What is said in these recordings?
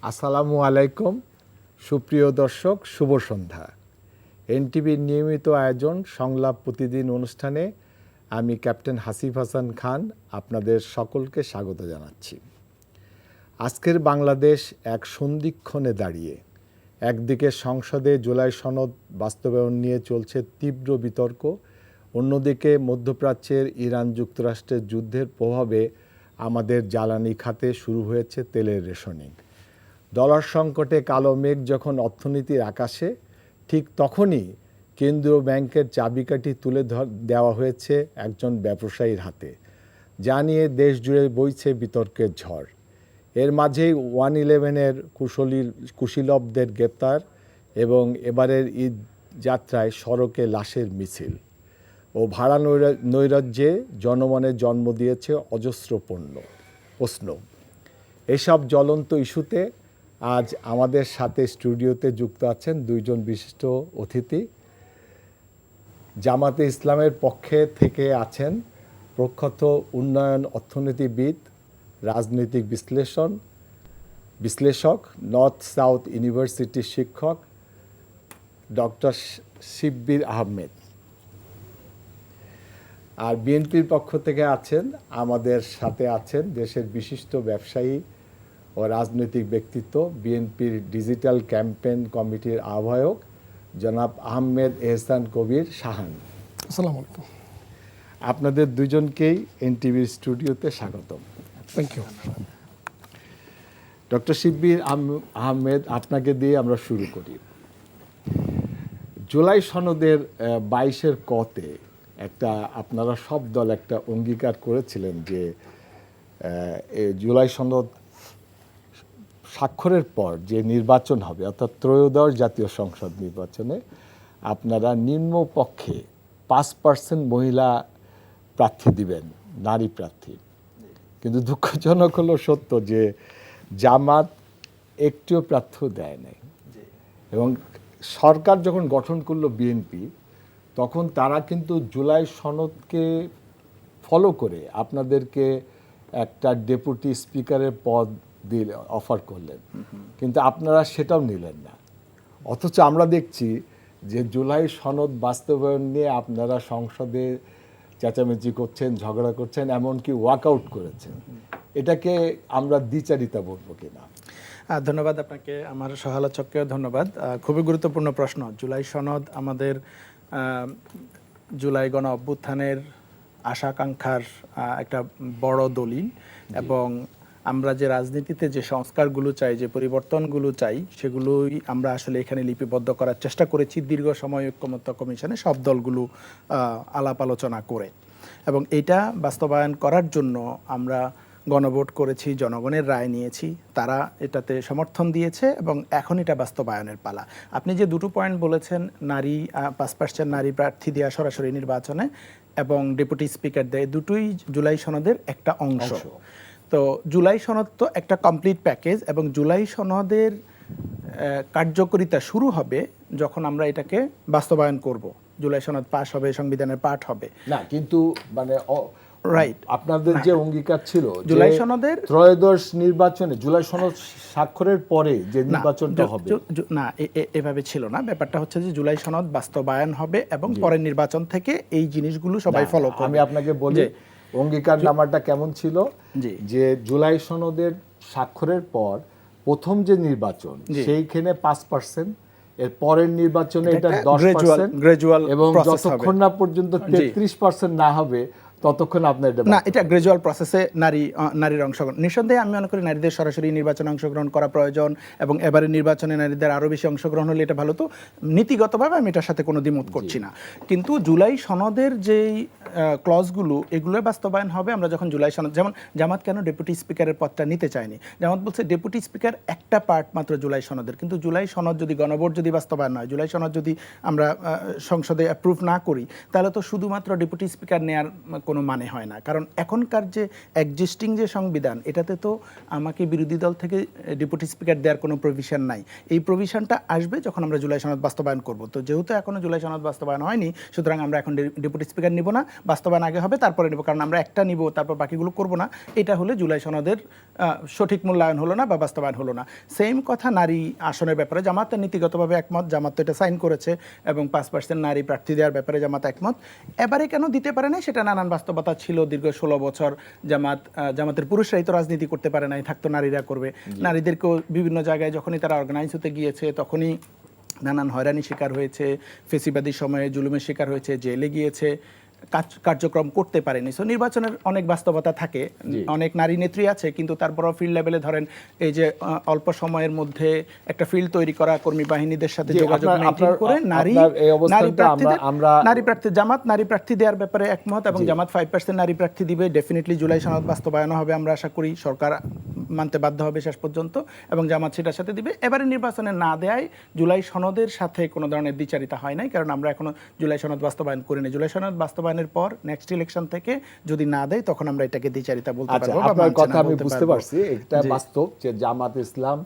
আসসালামু আলাইকুম, সুপ্রিয় দর্শক, শুভ সন্ধ্যা। এনটিভির নিয়মিত আয়োজন সংলাপ প্রতিদিন অনুষ্ঠানে আমি ক্যাপ্টেন হাসিফ হাসান খান আপনাদের সকলকে স্বাগত জানাচ্ছি। আজকের বাংলাদেশ এক সন্ধিক্ষণে দাঁড়িয়ে। একদিকে সংসদে জুলাই সনদ বাস্তবায়ন নিয়ে চলছে তীব্র বিতর্ক, অন্যদিকে মধ্যপ্রাচ্যের ইরান যুক্তরাষ্ট্রের যুদ্ধের প্রভাবে আমাদের জ্বালানি খাতে শুরু হয়েছে তেলের রেশনিং। ডলার সংকটে কালো মেঘ যখন অর্থনীতির আকাশে, ঠিক তখনই কেন্দ্রীয় ব্যাংকের চাবিকাঠি তুলে দেওয়া হয়েছে একজন ব্যবসায়ীর হাতে, যা নিয়ে দেশ জুড়ে বইছে বিতর্কের ঝড়। এর মাঝেই 111-এর কুশীলবদের গ্রেপ্তার এবং এবারের ঈদ যাত্রায় সড়কে লাশের মিছিল ও ভাড়া নৈরাজ্যে জনমনে জন্ম দিয়েছে অজস্র প্রশ্ন। এসব জ্বলন্ত ইস্যুতে আজ আমাদের সাথে স্টুডিওতে যুক্ত আছেন দুইজন বিশিষ্ট অতিথি। জামাতে ইসলামের পক্ষে থেকে আছেন প্রখ্যাত উন্নয়ন অর্থনীতিবিদ, রাজনৈতিক বিশ্লেষক, নর্থ সাউথ ইউনিভার্সিটির শিক্ষক ডক্টর শিব্বির আহমেদ। আর বিএনপির পক্ষ থেকে আমাদের সাথে আছেন দেশের বিশিষ্ট ব্যবসায়ী ও রাজনৈতিক ব্যক্তিত্ব, বিএনপির ডিজিটাল ক্যাম্পেইন কমিটির আহ্বায়ক জনাব আহমেদ এহসান কবির শাহান। আসসালামু আলাইকুম। আপনাদের দুজনকেই এনটিভির স্টুডিওতে স্বাগতম। Thank you. Doctor Shibbir Ahmed, আপনাকে দিয়ে আমরা শুরু করি। জুলাই সনদের 22-এর কতে আপনারা সব দল একটা অঙ্গীকার করেছিলেন যে জুলাই সনদ স্বাক্ষরের পর যে নির্বাচন হবে, অর্থাৎ ত্রয়োদশ জাতীয় সংসদ নির্বাচনে আপনারা নিম্নপক্ষে 5% মহিলা প্রার্থী দিবেন, নারী প্রার্থী। কিন্তু দুঃখজনক হলো সত্য যে জামাত একটিও প্রার্থী দেয় নাই। এবং সরকার যখন গঠন করলো বিএনপি, তখন তারা কিন্তু জুলাই সনদকে ফলো করে আপনাদেরকে একটা ডেপুটি স্পিকারের পদ দিলে অফার করলেন, কিন্তু আপনারা সেটাও নিলেন না। অথচ আমরা দেখছি যে জুলাই সনদ বাস্তবায়ন নিয়ে আপনারা সংসদে চেঁচামেচি করছেন, ঝগড়া করছেন, এমনকি ওয়াকআউট করেছেন। এটাকে আমরা দ্বিচারিতা বলবো কিনা? ধন্যবাদ আপনাকে, আমার সহালোচককেও ধন্যবাদ। খুবই গুরুত্বপূর্ণ প্রশ্ন। জুলাই সনদ আমাদের জুলাই গণ অভ্যুত্থানের আশাকাঙ্ক্ষার একটা বড় দলিল, এবং আমরা যে রাজনীতিতে যে সংস্কারগুলো চাই, যে পরিবর্তনগুলো চাই, সেগুলোই আমরা আসলে এখানে লিপিবদ্ধ করার চেষ্টা করেছি দীর্ঘ সময় ঐক্যমত্য কমিশনে সব দলগুলো আলাপ আলোচনা করে। এবং এটা বাস্তবায়ন করার জন্য আমরা গণভোট করেছি, জনগণের রায় নিয়েছি, তারা এটাতে সমর্থন দিয়েছে এবং এখন এটা বাস্তবায়নের পালা। আপনি যে দুটো পয়েন্ট বলেছেন, নারী 5% নারী প্রার্থী দেওয়া সরাসরি নির্বাচনে এবং ডেপুটি স্পিকার দেয়, দুটোই জুলাই সনদের একটা অংশ। তো জুলাই সনদ তো একটা কমপ্লিট প্যাকেজ, এবং জুলাই সনদের কার্যকারিতা শুরু হবে যখন আমরা এটাকে বাস্তবায়ন করব। জুলাই সনদ পাস হবে, সংবিধানের পাঠ হবে না, কিন্তু মানে রাইট, আপনাদের যে অঙ্গীকার ছিল জুলাই সনদের ত্রয়োদশ নির্বাচনে জুলাই সনদ স্বাক্ষরের পরে যে নির্বাচনটা হবে, না এভাবে ছিল না। ব্যাপারটা হচ্ছে যে জুলাই সনদ বাস্তবায়ন হবে এবং পরের নির্বাচন থেকে এই জিনিসগুলো সবাই ফলো করবে। আমি আপনাকে বলি অঙ্গীকার নামাটা কেমন ছিল, যে জুলাই সনদের স্বাক্ষরের পর প্রথম যে নির্বাচন সেইখানে 5%, এর পরের নির্বাচনে এটা 10%, এবং যতক্ষণ না পর্যন্ত 33% না হবে ততক্ষণ আপনার না, এটা গ্রাজুয়াল প্রসেসে নারীর অংশগ্রহণ। নিঃসন্দেহে আমি মনে করি নারীদের সরাসরি নির্বাচনে অংশগ্রহণ করা প্রয়োজন, এবং এবারে নির্বাচনে নারীদের আরও বেশি অংশগ্রহণ হলে এটা ভালো। তো নীতিগতভাবে আমি এটার সাথে কোনো দ্বিমত করছি না, কিন্তু জুলাই সনদের যেই ক্লজগুলো, এগুলো বাস্তবায়ন হবে আমরা যখন জুলাই সনদ, যেমন জামাত কেন ডেপুটি স্পিকারের পদটা নিতে চায়নি? জামাত বলছে ডেপুটি স্পিকার একটা পার্ট মাত্র জুলাই সনদের, কিন্তু জুলাই সনদ যদি গণভোট যদি বাস্তবায়ন হয়, জুলাই সনদ যদি আমরা সংসদে অ্যাপ্রুভ না করি, তাহলে তো শুধুমাত্র ডেপুটি স্পিকার নেয়ার কোনো মানে হয় না, কারণ এখনকার যে এক্সিস্টিং যে সংবিধান এটাতে তো আমাকে বিরোধী দল থেকে ডেপুটি স্পিকার দেওয়ার কোনো প্রভিশন নাই। এই প্রভিশনটা আসবে যখন আমরা জুলাই সনদ বাস্তবায়ন করব। তো যেহেতু এখনো জুলাই সনদ বাস্তবায়ন হয়নি, সুতরাং আমরা এখন ডেপুটি স্পিকার নিব না, বাস্তবায়ন আগে হবে তারপরে নেব, কারণ আমরা একটা নিব তারপর বাকিগুলো করব না। এটা হলে জুলাই সনদের সঠিক মূল্যায়ন হলো না বা বাস্তবায়ন হলো না। সেম কথা নারী আসনের ব্যাপারে জামাতের নীতিগতভাবে একমত, জামাত তো এটা সাইন করেছে, এবং 5% নারী প্রার্থী দেওয়ার ব্যাপারে জামাত একমত। এবারে কেন দিতে পারে না সেটা নানান বাস্তবতা ছিল। দীর্ঘ 16 বছর জামাতের পুরুষরাই তো রাজনীতি করতে পারে নাই, থাকতো নারীরা করবে। নারীদেরকেও বিভিন্ন জায়গায় যখনই তারা অর্গানাইজ হতে গিয়েছে তখনই নানান হয়রানি শিকার হয়েছে, ফেসিবাদী সময়ে জুলুমের শিকার হয়েছে, জেলে গিয়েছে, কার্যক্রম করতে পারেনি। সো নির্বাচনের অনেক বাস্তবতা থাকে, অনেক নারী নেত্রী আছে, কিন্তু তারপরও ফিল্ড লেভেলে ধরেন এই যে অল্প সময়ের মধ্যে একটা ফিল্ড তৈরি করা, কর্মী বাহিনীদের সাথে যোগাযোগ মেইনটেইন করে নারী প্রার্থী জামাত নারী প্রার্থী দেওয়ার ব্যাপারে একমত, এবং জামাত 5% নারী প্রার্থী দিবে। ডেফিনেটলি জুলাই সনদ বাস্তবায়ন হবে, আমরা আশা করি সরকার মানতে বাধ্য হবে শেষ পর্যন্ত, এবং জামাত সেটার সাথে দিবে। এবারে নির্বাচনে না দেয় জুলাই সনদের সাথে কোনো ধরনের দ্বিচারিতা হয় নাই, কারণ আমরা এখনো জুলাই সনদ বাস্তবায়ন করিনি। জুলাই সনদ বাস্তবায়নের পর নেক্সট ইলেকশন থেকে যদি না দেয় তখন আমরা এটাকে দ্বিচারিতা বলতে পারবো। আপনার কথা আমি বুঝতে পারছি, এটা বাস্তব যে জামাত ইসলাম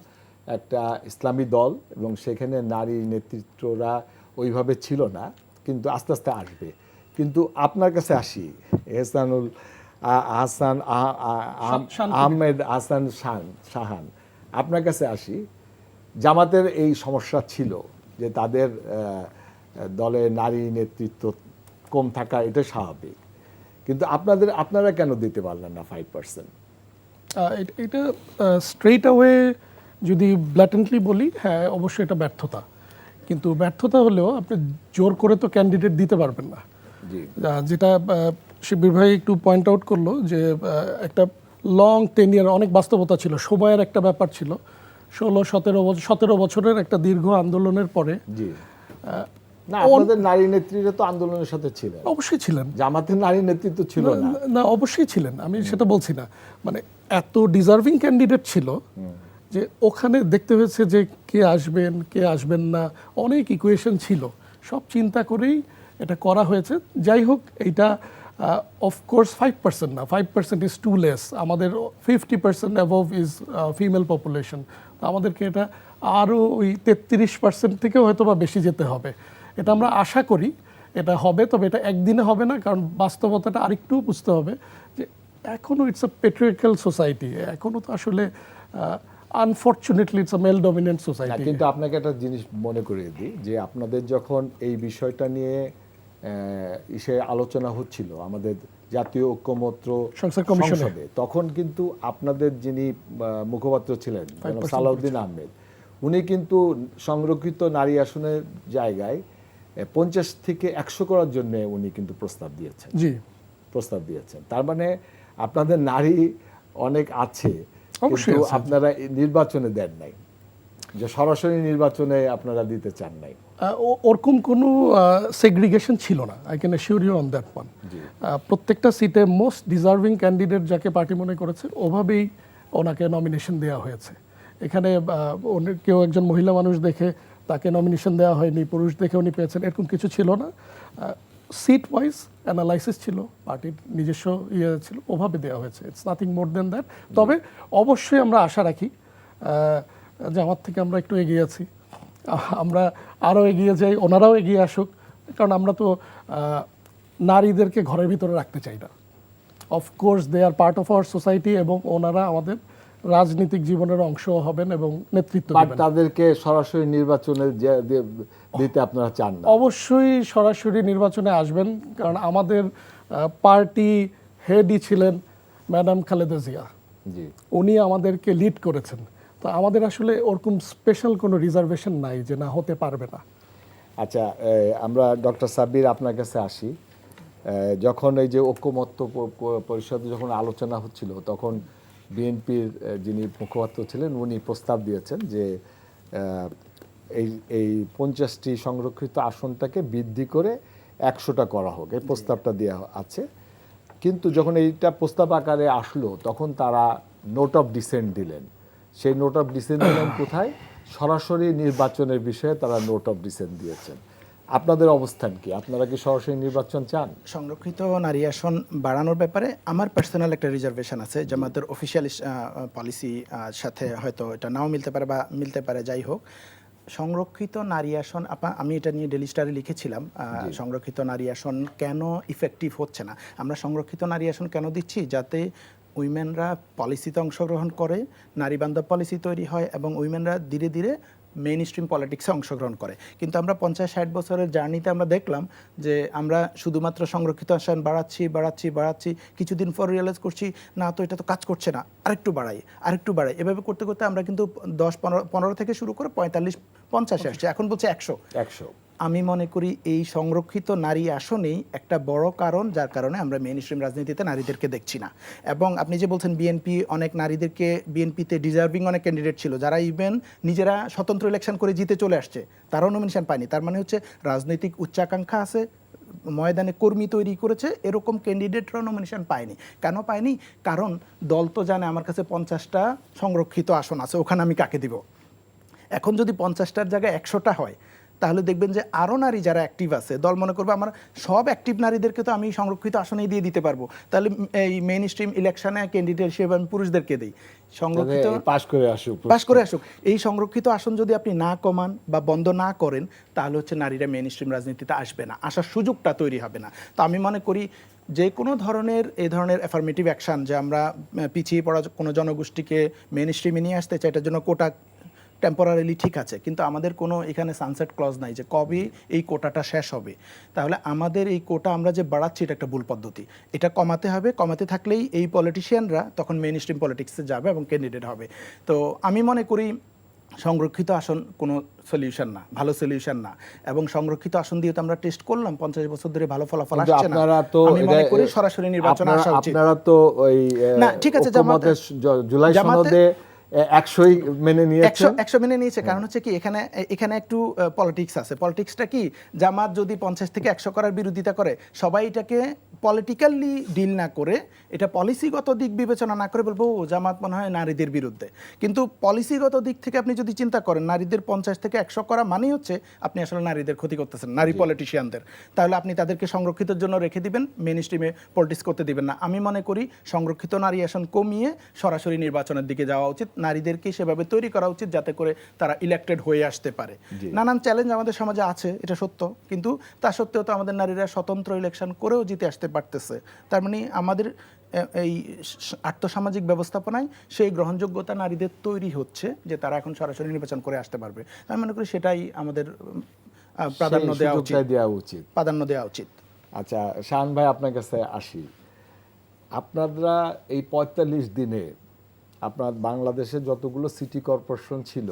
একটা ইসলামী দল এবং সেখানে নারী নেতৃত্বরা ওইভাবে ছিল না, কিন্তু আস্তে আস্তে আসবে। কিন্তু আপনার কাছে আসি, আহমেদ হাসান শাহান, আপনার কাছে আসি। জামাতের এই সমস্যা ছিল যে তাদের দলে নারী নেতৃত্ব কম থাকা, এটা স্বাভাবিক, কিন্তু আপনারা কেন দিতে পারলেন না 5%? এটা স্ট্রেট অ্যাওয়ে যদি ব্ল্যাটেন্টলি বলি, হ্যাঁ অবশ্যই এটা ব্যর্থতা, কিন্তু ব্যর্থতা হলেও আপনি জোর করে তো ক্যান্ডিডেট দিতে পারবেন না। যেটা শিবির ভাই একটু পয়েন্ট আউট করলো যে একটা লং টেনিয়ার, অনেক বাস্তবতা ছিল, সময়ের একটা ব্যাপার ছিল। 16-17 বছরের একটা দীর্ঘ আন্দোলনের পরে না, আপনাদের নারী নেত্রীরা তো আন্দোলনের সাথে ছিলেন। অবশ্যই ছিলেন। জামাতের নারী নেতৃত্ব ছিল না? না, অবশ্যই ছিলেন, আমি সেটা বলছি না। মানে এত ডিজার্ভিং ক্যান্ডিডেট ছিল যে ওখানে দেখতে হয়েছে যে কে আসবেন কে আসবেন না, অনেক ইকুয়েশন ছিল, সব চিন্তা করেই এটা করা হয়েছে। যাই হোক, এইটা অফকোর্স 5% না, 5% ইজ টু লেস। আমাদের 50% অ্যাবভ ইজ ফিমেল পপুলেশন। আমাদেরকে এটা আরও ওই 33% থেকেও হয়তো বা বেশি যেতে হবে। এটা আমরা আশা করি এটা হবে, তবে এটা একদিনে হবে না, কারণ বাস্তবতাটা আরেকটু বুঝতে হবে যে এখনও ইটস আ পেট্রিয়ার্কাল সোসাইটি, এখনও তো আসলে unfortunately it's a male dominant society. কিন্তু আপনাকে একটা জিনিস মনে করিয়ে দিই যে আপনাদের যখন এই বিষয়টা নিয়ে আলোচনা হচ্ছিল আমাদের জাতীয় ঐক্যমত্র সংসদে, তখন কিন্তু আপনাদের যিনি মুখপাত্র ছিলেন সালাউদ্দিন আহমেদ, উনি কিন্তু সংরক্ষিত নারী আসনের জায়গায় 50 থেকে 100 করার জন্য উনি কিন্তু প্রস্তাব দিয়েছেন। তার মানে আপনাদের নারী অনেক আছে, কিন্তু আপনারা নির্বাচনে দেন নাই, যে সরাসরি নির্বাচনে আপনারা দিতে চান নাই। ওরকম কোনো সেগ্রিগেশন ছিল না, I can assure you on that one. প্রত্যেকটা সিটে মোস্ট ডিজার্ভিং ক্যান্ডিডেট যাকে পার্টি মনে করেছে ওভাবেই ওনাকে নমিনেশন দেওয়া হয়েছে। এখানে কেউ একজন মহিলা মানুষ দেখে তাকে নমিনেশন দেওয়া হয়নি, পুরুষ দেখে উনি পেয়েছেন, এরকম কিছু ছিল না। সিট ওয়াইজ অ্যানালাইসিস ছিল, পার্টির নিজস্ব ইয়ে ছিল, ওভাবে দেওয়া হয়েছে। It's nothing more than that. তবে অবশ্যই আমরা আশা রাখি যে আমার থেকে আমরা একটু এগিয়ে আছি, আমরা আরও এগিয়ে যাই, ওনারাও এগিয়ে আসুক, কারণ আমরা তো নারীদেরকে ঘরের ভিতরে রাখতে চাই না। Of course they are part of our society, এবং ওনারা আমাদের রাজনৈতিক জীবনের অংশ হবেন এবং নেতৃত্ব দিবেন। তাদেরকে সরাসরি নির্বাচনে দিতে আপনারা চান না? অবশ্যই সরাসরি নির্বাচনে আসবেন, কারণ আমাদের পার্টি হেডই ছিলেন ম্যাডাম খালেদা জিয়া, উনি আমাদেরকে লিড করেছেন। তো আমাদের আসলে ওরকম স্পেশাল কোনো রিজার্ভেশন নাই যে না হতে পারবে না। আচ্ছা, আমরা ডক্টর সাব্বির আপনার কাছে আসি। যখন এই যে ঐক্যমত্য পরিষদে যখন আলোচনা হচ্ছিল, তখন বিএনপির যিনি মুখপাত্র ছিলেন উনি প্রস্তাব দিয়েছেন যে এই 50টি সংরক্ষিত আসনটাকে বৃদ্ধি করে 100টা করা হোক, এই প্রস্তাবটা দেওয়া আছে। কিন্তু যখন এইটা প্রস্তাব আকারে আসলো, তখন তারা নোট অফ ডিসেন্ট দিলেন। সেই নোট অফ ডিসেন্ট দিলেন কোথায়? সরাসরি নির্বাচনের বিষয়ে তারা নোট অফ ডিসেন্ট দিয়েছেন। আপনাদের অবস্থান কি? আপনারা কি সরাসরি নির্বাচন চান? সংরক্ষিত নারী আসন বাড়ানোর ব্যাপারে আমার পার্সোনাল একটা রিজার্ভেশন আছে। জামাতের অফিসিয়াল পলিসি সাথে হয়তো এটা নাও মিলতে পারে বা মিলতে পারে, যাই হোক। সংরক্ষিত নারী আসন আমি এটা নিয়ে ডেইলি স্টারে লিখেছিলাম। সংরক্ষিত নারী আসন কেন ইফেক্টিভ হচ্ছে না, আমরা সংরক্ষিত নারী আসন কেন দিচ্ছি? যাতে উইমেনরা পলিসিতে অংশগ্রহণ করে, নারী বান্ধব পলিসি তৈরি হয় এবং উইমেনরা ধীরে ধীরে মেইন স্ট্রিম পলিটিক্সে অংশগ্রহণ করে। কিন্তু আমরা 50-60 বছরের জার্নিতে আমরা দেখলাম যে আমরা শুধুমাত্র সংরক্ষিত আসন বাড়াচ্ছি, কিছুদিন পর রিয়েলাইজ করছি না, তো এটা তো কাজ করছে না, আরেকটু বাড়াই। এভাবে করতে করতে আমরা কিন্তু 10-15 থেকে শুরু করে 45-50 আসছে, এখন বলছে 100। আমি মনে করি এই সংরক্ষিত নারী আসনেই একটা বড় কারণ, যার কারণে আমরা মেইন স্ট্রিম রাজনীতিতে নারীদেরকে দেখছি না। এবং আপনি যে বলছেন বিএনপি অনেক নারীদেরকে, বিএনপিতে ডিজার্ভিং অনেক ক্যান্ডিডেট ছিল যারা ইভেন নিজেরা স্বতন্ত্র ইলেকশন করে জিতে চলে আসছে, তারাও নমিনেশন পায়নি। তার মানে হচ্ছে রাজনৈতিক উচ্চাকাঙ্ক্ষা আছে, ময়দানে কর্মী তৈরি করেছে, এরকম ক্যান্ডিডেটরাও নমিনেশন পায়নি। কেন পায়নি? কারণ দল তো জানে আমার কাছে 50টা সংরক্ষিত আসন আছে, ওখানে আমি কাকে দিব। এখন যদি 50টার জায়গায় 100টা হয়, তাহলে দেখবেন যে আরও নারী যারা অ্যাক্টিভ আছে, দল মনে করবে আমার সব অ্যাক্টিভ নারীদেরকে তো আমি সংরক্ষিত আসনেই দিয়ে দিতে পারবো, তাহলে এই মেইন স্ট্রিম ইলেকশনে ক্যান্ডিডেট হিসেবে আমি পুরুষদেরকে দিই। সংরক্ষিত পাশ করে আসুক। এই সংরক্ষিত আসন যদি আপনি না কমান বা বন্ধ না করেন, তাহলে হচ্ছে নারীরা মেইন স্ট্রিম রাজনীতিতে আসবে না, আসার সুযোগটা তৈরি হবে না। তো আমি মনে করি যে কোনো ধরনের এই ধরনের অ্যাফার্মেটিভ অ্যাকশন, যে আমরা পিছিয়ে পড়া কোনো জনগোষ্ঠীকে মেইন স্ট্রিমে নিয়ে আসতে চাই, এটার জন্য কোটা টেম্পোরারিলি ঠিক আছে, কিন্তু আমাদের কোনো এখানে সানসেট ক্লজ নাই যে কবে এই কোটাটা শেষ হবে। তাহলে আমাদের এই কোটা আমরা যে বাড়াচ্ছি, এটা একটা ভুল পদ্ধতি, এটা কমাতে হবে। কমাতে থাকলেই এই পলিটিশিয়ানরা তখন মেইন স্ট্রিম পলিটিক্সে যাবে এবং ক্যান্ডিডেট হবে। তো আমি মনে করি সংরক্ষিত আসন কোনো সলিউশন না, ভালো সলিউশন না। এবং সংরক্ষিত আসন দিয়ে তো আমরা টেস্ট করলাম, 50 বছর ধরে ভালো ফলাফল আসছে না। আমি মনে করি সরাসরি নির্বাচন আসা উচিত। আপনারা তো ওই না, ঠিক আছে, জামাতের জুলাই সনদে 100ই মেনে নিয়েছে। 100 মেনে নিয়েছে। কারণ হচ্ছে কি, এখানে একটু পলিটিক্স আছে। পলিটিক্সটা কি, জামাত যদি 50 থেকে 100 করার বিরোধিতা করে, সবাই এটাকে পলিটিক্যালি ডিল না করে, এটা পলিসিগত দিক বিবেচনা না করে বলবো ও জামাত মনে হয় নারীদের বিরুদ্ধে। কিন্তু পলিসিগত দিক থেকে আপনি যদি চিন্তা করেন, নারীদের 50 থেকে 100 করা মানেই হচ্ছে আপনি আসলে নারীদের ক্ষতি করতেছেন, নারী পলিটিশিয়ানদের। তাহলে আপনি তাদেরকে সংরক্ষিতের জন্য রেখে দিবেন, মেইন স্ট্রিমে পলিটিক্স করতে দিবেন না। আমি মনে করি সংরক্ষিত নারী আসন কমিয়ে সরাসরি নির্বাচনের দিকে যাওয়া উচিত। নারীদেরকে সেভাবে তৈরি করা উচিত যাতে করে তারা ইলেক্টেড হয়ে আসতে পারে। নানান চ্যালেঞ্জ আমাদের সমাজে আছে, এটা সত্য, কিন্তু তা সত্ত্বেও তো আমাদের নারীরা স্বতন্ত্র ইলেকশন করেও জিতে আসতে পারতেছে। তার মানে আমাদের এই আর্থসামাজিক ব্যবস্থাপনায় সেই গ্রহণযোগ্যতা নারীদের তৈরি হচ্ছে যে তারা এখন সরাসরি নির্বাচন করে আসতে পারবে। আমি মনে করি সেটাই আমাদের প্রাধান্য দেওয়া উচিত। আচ্ছা, শাহান ভাই, আপনার কাছে আসি। আপনারা এই 45 দিনে আপনার বাংলাদেশে যতগুলো সিটি কর্পোরেশন ছিল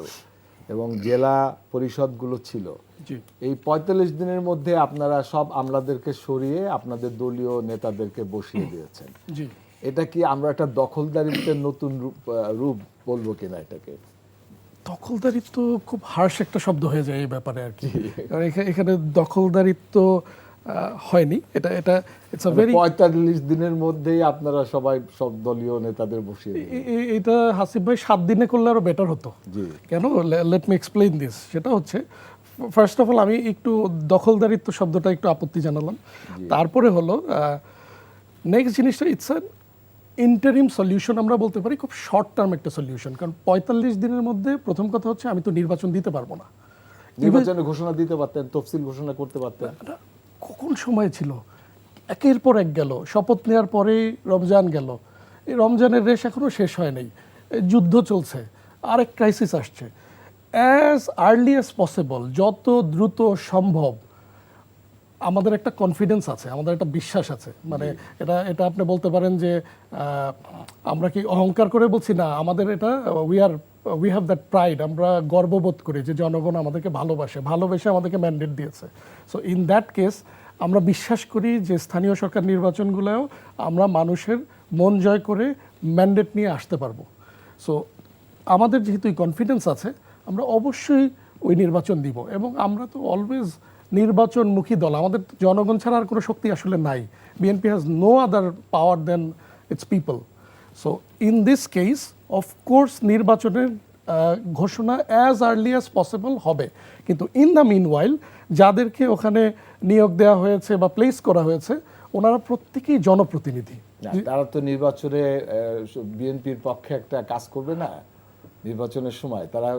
এবং জেলা পরিষদগুলো ছিল, এই 45 দিনের মধ্যে আপনারা সব আমলাদেরকে সরিয়ে আপনাদের দলীয় নেতাদেরকে বসিয়ে দিয়েছেন। এটা কি আমরা একটা দখলদারিত্বের নতুন রূপ বলবো কিনা এটাকে? দখলদারিত্ব খুব হার্শ একটা শব্দ হয়ে যায় এই ব্যাপারে আর কি। কারণ এখানে দখলদারিত্ব হয়নি, এটা ইটস আ ভেরি 45 দিনের মধ্যেই আপনারা সবাই সব দলীয় নেতাদের বসিয়ে দিলেন। এটা হাসিব ভাই 7 দিনে করলে আরো বেটার হতো। কেন? Let me explain this. সেটা হচ্ছে, ফার্স্ট অফ অল আমি একটু দখলদারিত্ব শব্দটা একটু আপত্তি জানালাম। তারপরে হলো নেক্সট জিনিসটা, ইটস অ্যান ইন্টারিম সলিউশন আমরা বলতে পারি, খুব শর্ট টার্ম একটা সলিউশন। কারণ 45 দিনের মধ্যে প্রথম কথা হচ্ছে আমি তো নির্বাচন দিতে পারবো না। নির্বাচনের ঘোষণা দিতে পারতেন, তফসিল ঘোষণা করতে পারতেন। কখন সময় ছিল? একের পর এক গেল, শপথ নেওয়ার পরেই রমজান গেল, এই রমজানের রেশ এখনো শেষ হয় নাই, যুদ্ধ চলছে, আরেক ক্রাইসিস আসছে। অ্যাজ আর্লি অ্যাজ পসিবল, যত দ্রুত সম্ভব, আমাদের একটা কনফিডেন্স আছে, আমাদের একটা বিশ্বাস আছে। মানে এটা আপনি বলতে পারেন যে আমরা কি অহংকার করে বলছি না, আমাদের এটা উই হ্যাভ দ্যাট প্রাইড, আমরা গর্ববোধ করি যে জনগণ আমাদেরকে ভালোবেসে আমাদেরকে ম্যান্ডেট দিয়েছে। সো ইন দ্যাট কেস আমরা বিশ্বাস করি যে স্থানীয় সরকার নির্বাচনগুলোও আমরা মানুষের মন জয় করে ম্যান্ডেট নিয়ে আসতে পারবো। সো আমাদের যেহেতু কনফিডেন্স আছে, আমরা অবশ্যই ওই নির্বাচন দিব। এবং আমরা তো অলওয়েজ নির্বাচনমুখী দল, আমাদের জনগণ ছাড়া আর কোনো শক্তি আসলে নাই। BNP has no other power than its people. So in this case of course নির্বাচনের ঘোষণা অ্যাজ আর্লি অ্যাজ পসিবল হবে, কিন্তু ইন দ্য মিনওয়াইল যাদেরকে ওখানে নিয়োগ দেওয়া হয়েছে বা প্লেস করা হয়েছে ওনারা প্রত্যেকেই জনপ্রতিনিধি। না, তারা তো নির্বাচনে বিএনপির পক্ষে একটা কাজ করবে না, নির্বাচনের সময় তারা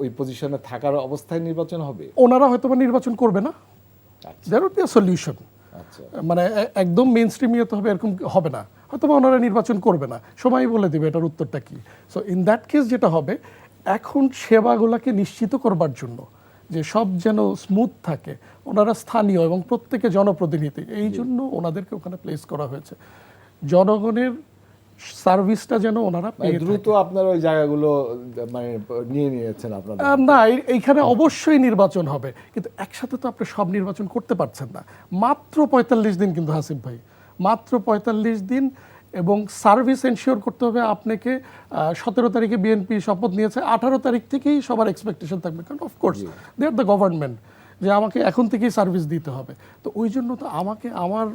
ওই পজিশনে থাকার অবস্থায় নির্বাচন হবে। ওনারা হয়তো বা নির্বাচন করবে না, there would be a solution. আচ্ছা, মানে একদম মেইন স্ট্রিম ইয়ে তো হবে এরকম হবে না, হয়তো বা ওনারা নির্বাচন করবে না, সময় বলে দেবে এটার উত্তরটা কি। সো ইন দ্যাট কেস যেটা হবে, এখন সেবাগুলোকে নিশ্চিত করবার জন্য যে সব যেন স্মুথ থাকে, ওনারা স্থানীয় এবং প্রত্যেকে জনপ্রতিনিধি, এই জন্য ওনাদেরকে ওখানে প্লেস করা হয়েছে। জনগণের সার্ভিসটা যেন ওনারা পেয়ে দ্রুত আপনারা ওই জায়গাগুলো মানে নিয়ে নিয়েছেন আপনারা। না, এইখানে অবশ্যই নির্বাচন হবে, কিন্তু একসাথে তো আপনি সব নির্বাচন করতে পারছেন না। মাত্র 45 দিন কিন্তু হাসিফ ভাই, মাত্র 45 দিন, এবং সার্ভিস এনশিওর করতে হবে আপনাকে। 17 তারিখে বিএনপি শপথ নিয়েছে, 18 তারিখ থেকেই সবার এক্সপেকটেশন থাকবে, কারণ of course they are the government, যে আমাকে এখন থেকেই সার্ভিস দিতে হবে। তো ওই জন্য তো আমাকে আমার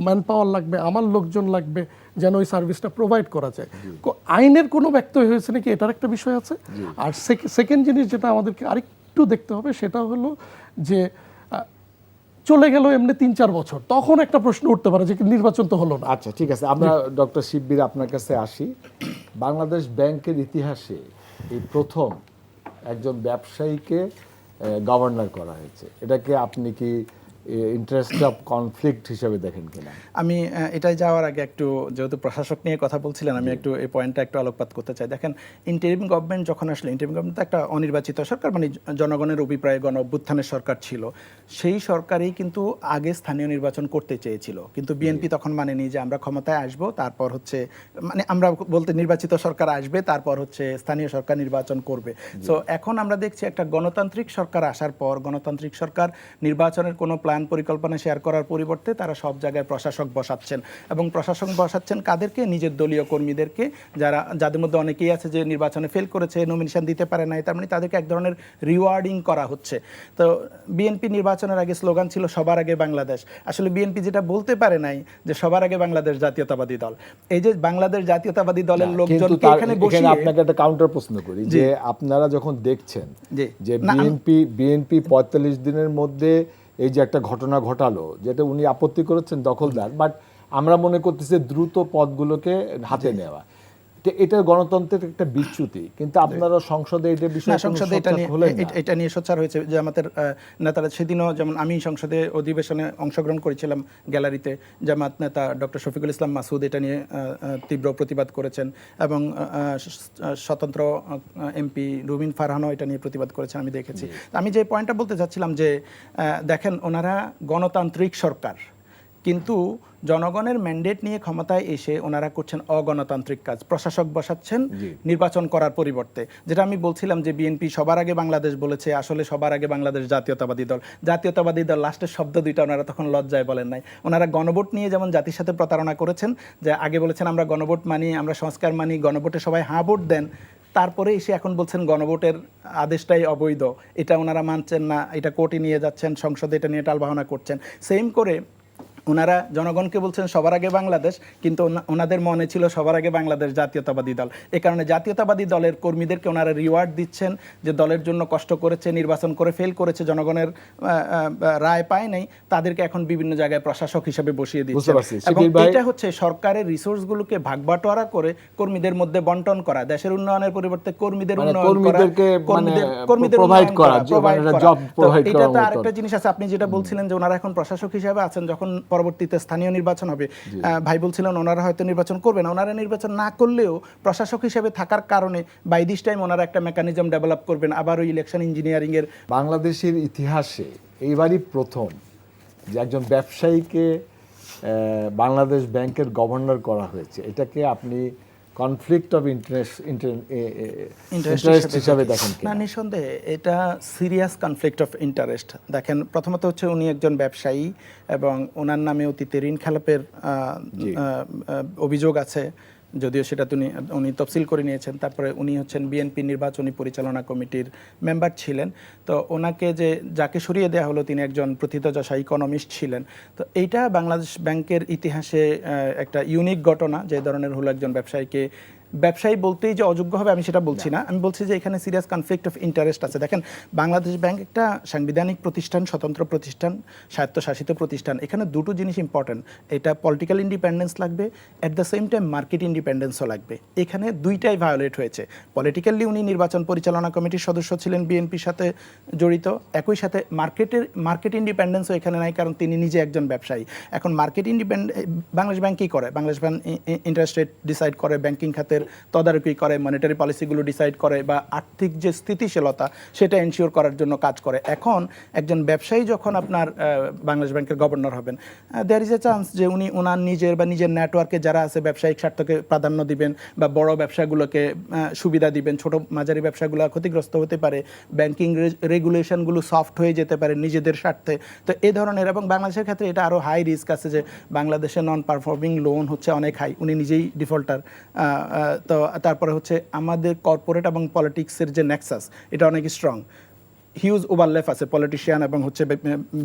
ম্যান পাওয়ার লাগবে, আমার লোকজন লাগবে যেন ওই সার্ভিসটা প্রোভাইড করা যায়। আইনের কোনো ব্যত্যয় হয়েছে নাকি এটার একটা বিষয় আছে। আর সেকেন্ড জিনিস যেটা আমাদেরকে আরেকটু দেখতে হবে সেটা হলো যে চলে গেল এমনি 3-4 বছর, তখন একটা প্রশ্ন উঠতে পারে যে নির্বাচন তো হলো না। আচ্ছা, ঠিক আছে, আমরা ডক্টর শিববীর আপনার কাছে আসি। বাংলাদেশ ব্যাংকের ইতিহাসে এই প্রথম একজন ব্যবসায়ীকে গভর্নর করা হয়েছে, এটাকে আপনি কি ইন্টারেস্ট অফ কনফ্লিক্ট হিসেবে দেখেন কিনা? আমি এটাই যাওয়ার আগে একটু, যেহেতু প্রশাসক নিয়ে কথা বলছিলেন, আমি একটু এই পয়েন্টটা একটু আলোকপাত করতে চাই। দেখেন, ইন্টারিম গভর্নমেন্ট যখন আসলে, ইন্টারিম গভর্নমেন্ট তো একটা অনির্বাচিত সরকার, মানে জনগণের অভিপ্রায় গণ অভ্যুত্থানের সরকার ছিল। সেই সরকারই কিন্তু আগে স্থানীয় নির্বাচন করতে চেয়েছিল, কিন্তু বিএনপি তখন মানেনি যে আমরা ক্ষমতায় আসবো, তারপর হচ্ছে, মানে আমরা বলতে নির্বাচিত সরকার আসবে, তারপর হচ্ছে স্থানীয় সরকার নির্বাচন করবে। সো এখন আমরা দেখছি একটা গণতান্ত্রিক সরকার আসার পর, গণতান্ত্রিক সরকার নির্বাচনের কোনো প্ল্যান পরিকল্পনা শেয়ার করার পরিবর্তে তারা সব জায়গায় প্রশাসক বসাচ্ছেন, এবং প্রশাসক বসাচ্ছেন কাদেরকে? নিজের দলীয় কর্মীদেরকে, যাদের মধ্যে অনেকেই আছে যে নির্বাচনে ফেল করেছে, নমিনেশন দিতে পারে নাই, তার মানে তাদেরকে এক ধরনের রিওয়ার্ডিং করা হচ্ছে। তো বিএনপি নির্বাচনের আগে স্লোগান ছিল সবার আগে বাংলাদেশ। আসলে বিএনপি যেটা বলতে পারে নাই যে সবার আগে বাংলাদেশ জাতীয়তাবাদী দল। এই যে বাংলাদেশ জাতীয়তাবাদী দলের লোকজনকে এখানে বসিয়ে, আপনাকে একটা কাউন্টার প্রশ্ন করি, যে আপনারা যখন দেখছেন যে বিএনপি 45 দিনের মধ্যে এই যে একটা ঘটনা ঘটালো, যেটা উনি আপত্তি করেছেন দখলদার, বাট আমরা মনে করতেছি দ্রুত পদগুলোকে হাতে নেওয়া, এটা গণতন্ত্রের একটা বিচ্যুতি, কিন্তু আপনারা সংসদে এটা বিষয়ে সংসদে এটা নিয়ে সোচ্চার হয়েছে যে আমাদের নেতারা সেদিনও, যেমন আমি সংসদে অধিবেশনে অংশগ্রহণ করেছিলাম গ্যালারিতে, জামাত নেতা ডক্টর শফিকুল ইসলাম মাসুদ এটা নিয়ে তীব্র প্রতিবাদ করেছেন, এবং স্বতন্ত্র এমপি রুমিন ফারহানও এটা নিয়ে প্রতিবাদ করেছেন, আমি দেখেছি। আমি যে পয়েন্টটা বলতে চাচ্ছিলাম যে দেখেন, ওনারা গণতান্ত্রিক সরকার, কিন্তু জনগণের ম্যান্ডেট নিয়ে ক্ষমতায় এসে ওনারা করছেন অগণতান্ত্রিক কাজ, প্রশাসক বসাচ্ছেন নির্বাচন করার পরিবর্তে। যেটা আমি বলছিলাম যে বিএনপি সবার আগে বাংলাদেশ বলেছে, আসলে সবার আগে বাংলাদেশ জাতীয়তাবাদী দল। জাতীয়তাবাদী দল লাস্টের শব্দ দুইটা ওনারা তখন লজ্জায় বলেন নাই। ওনারা গণভোট নিয়ে যেমন জাতির সাথে প্রতারণা করেছেন, যে আগে বলেছেন আমরা গণভোট মানি, আমরা সংস্কার মানি, গণভোটে সবাই হাঁ ভোট দেন, তারপরে এসে এখন বলছেন গণভোটের আদেশটাই অবৈধ, এটা ওনারা মানছেন না, এটা কোর্টে নিয়ে যাচ্ছেন, সংসদে এটা নিয়ে টালবাহানা করছেন। সেম করে ওনারা জনগণকে বলছেন সবার আগে বাংলাদেশ, কিন্তু ওনাদের মনে ছিল সবার আগে বাংলাদেশ জাতীয়তাবাদী দল। এ কারণে জাতীয়তাবাদী দলের কর্মীদেরকে ওনারা রিওয়ার্ড দিচ্ছেন, যে দলের জন্য কষ্ট করেছে, নির্বাচন করে ফেল করেছে, জনগণের রায় পায় নাই, তাদেরকে এখন বিভিন্ন জায়গায় প্রশাসক হিসেবে বসিয়ে দিচ্ছে। এবং এটা হচ্ছে সরকারের রিসোর্সগুলোকে ভাগবাটোয়ারা করে কর্মীদের মধ্যে বন্টন করা, দেশের উন্নয়নের পরিবর্তে কর্মীদের উন্নয়ন করা, কর্মীদের প্রোভাইড করা। এটা তো আরেকটা জিনিস আছে, আপনি যেটা বলছিলেন যে ওনারা এখন প্রশাসক হিসেবে আছেন, যখন পরবর্তীতে স্থানীয় নির্বাচন হবে, ভাই বলছিলেন ওনারা হয়তো নির্বাচন করবে না, ওনারা নির্বাচন না করলেও প্রশাসক হিসেবে থাকার কারণে বাই দিস টাইম ওনারা একটা মেকানিজম ডেভেলপ করবেন, আবার ওই ইলেকশন ইঞ্জিনিয়ারিং এর। বাংলাদেশের ইতিহাসে এইবারই প্রথম যে একজন ব্যবসায়ীকে বাংলাদেশ ব্যাংকের গভর্নর করা হয়েছে, এটাকে আপনি কনফ্লিক্ট অফ ইন্টারেস্ট হিসাবে দেখেন? না, নিঃসন্দেহে এটা সিরিয়াস কনফ্লিক্ট অফ ইন্টারেস্ট। দেখেন, প্রথমত হচ্ছে উনি একজন ব্যবসায়ী এবং ওনার নামে অতীতে ঋণ খেলাপের অভিযোগ আছে, যদিও সেটা উনি তফসিল করে নিয়েছেন। তারপরে উনি হচ্ছেন বিএনপি নির্বাচনী পরিচালনা কমিটির মেম্বার ছিলেন। তো ওনাকে যাকে সরিয়ে দেওয়া হলো, তিনি একজন প্রথিতযশা ইকোনমিস্ট ছিলেন। তো এইটা বাংলাদেশ ব্যাংকের ইতিহাসে একটা ইউনিক ঘটনা, যে ধরনের হলো একজন ব্যবসায়ীকে ব্যবসায়ী বলতেই যে অযোগ্য হবে আমি সেটা বলছি না, আমি বলছি যে এখানে সিরিয়াস কনফ্লিক্ট অফ ইন্টারেস্ট আছে। দেখেন, বাংলাদেশ ব্যাংক একটা সাংবিধানিক প্রতিষ্ঠান, স্বতন্ত্র প্রতিষ্ঠান, স্বায়ত্তশাসিত প্রতিষ্ঠান। এখানে দুটো জিনিস ইম্পর্টেন্ট, এটা পলিটিক্যাল ইন্ডিপেন্ডেন্স লাগবে, at the same time market ইন্ডিপেন্ডেন্সও লাগবে। এখানে দুইটাই ভায়োলেট হয়েছে। পলিটিক্যালি উনি নির্বাচন পরিচালনা কমিটির সদস্য ছিলেন, বিএনপির সাথে জড়িত, একই সাথে মার্কেট ইন্ডিপেন্ডেন্সও এখানে নাই, কারণ তিনি নিজে একজন ব্যবসায়ী। এখন মার্কেট বাংলাদেশ ব্যাংক কী করে? Bangladesh bank interest rate decide করে, ব্যাংকিং খাতের তদারকি করে, মনিটারি পলিসিগুলো ডিসাইড করে, বা আর্থিক যে স্থিতিশীলতা সেটা এনশিওর করার জন্য কাজ করে। এখন একজন ব্যবসায়ী যখন আপনার বাংলাদেশ ব্যাংকের গভর্নর হবেন, দেয়ার ইজ এ চান্স যে উনি ওনার নিজের বা নিজের নেটওয়ার্কে যারা আছে ব্যবসায়িক স্বার্থকে প্রাধান্য দিবেন, বা বড় ব্যবসাগুলোকে সুবিধা দিবেন, ছোট মাঝারি ব্যবসাগুলো ক্ষতিগ্রস্ত হতে পারে, ব্যাংকিং রেগুলেশনগুলো সফট হয়ে যেতে পারে নিজেদের স্বার্থে। তো এই ধরনের, এবং বাংলাদেশের ক্ষেত্রে এটা আরও হাই রিস্ক আছে যে বাংলাদেশে নন পারফর্মিং লোন হচ্ছে অনেক হাই, উনি নিজেই ডিফল্টার। তো তারপরে হচ্ছে আমাদের কর্পোরেট এবং পলিটিক্সের যে নেক্সাস এটা অনেক স্ট্রং, হিউজ ওভারল্যাপ আছে পলিটিশিয়ান এবং হচ্ছে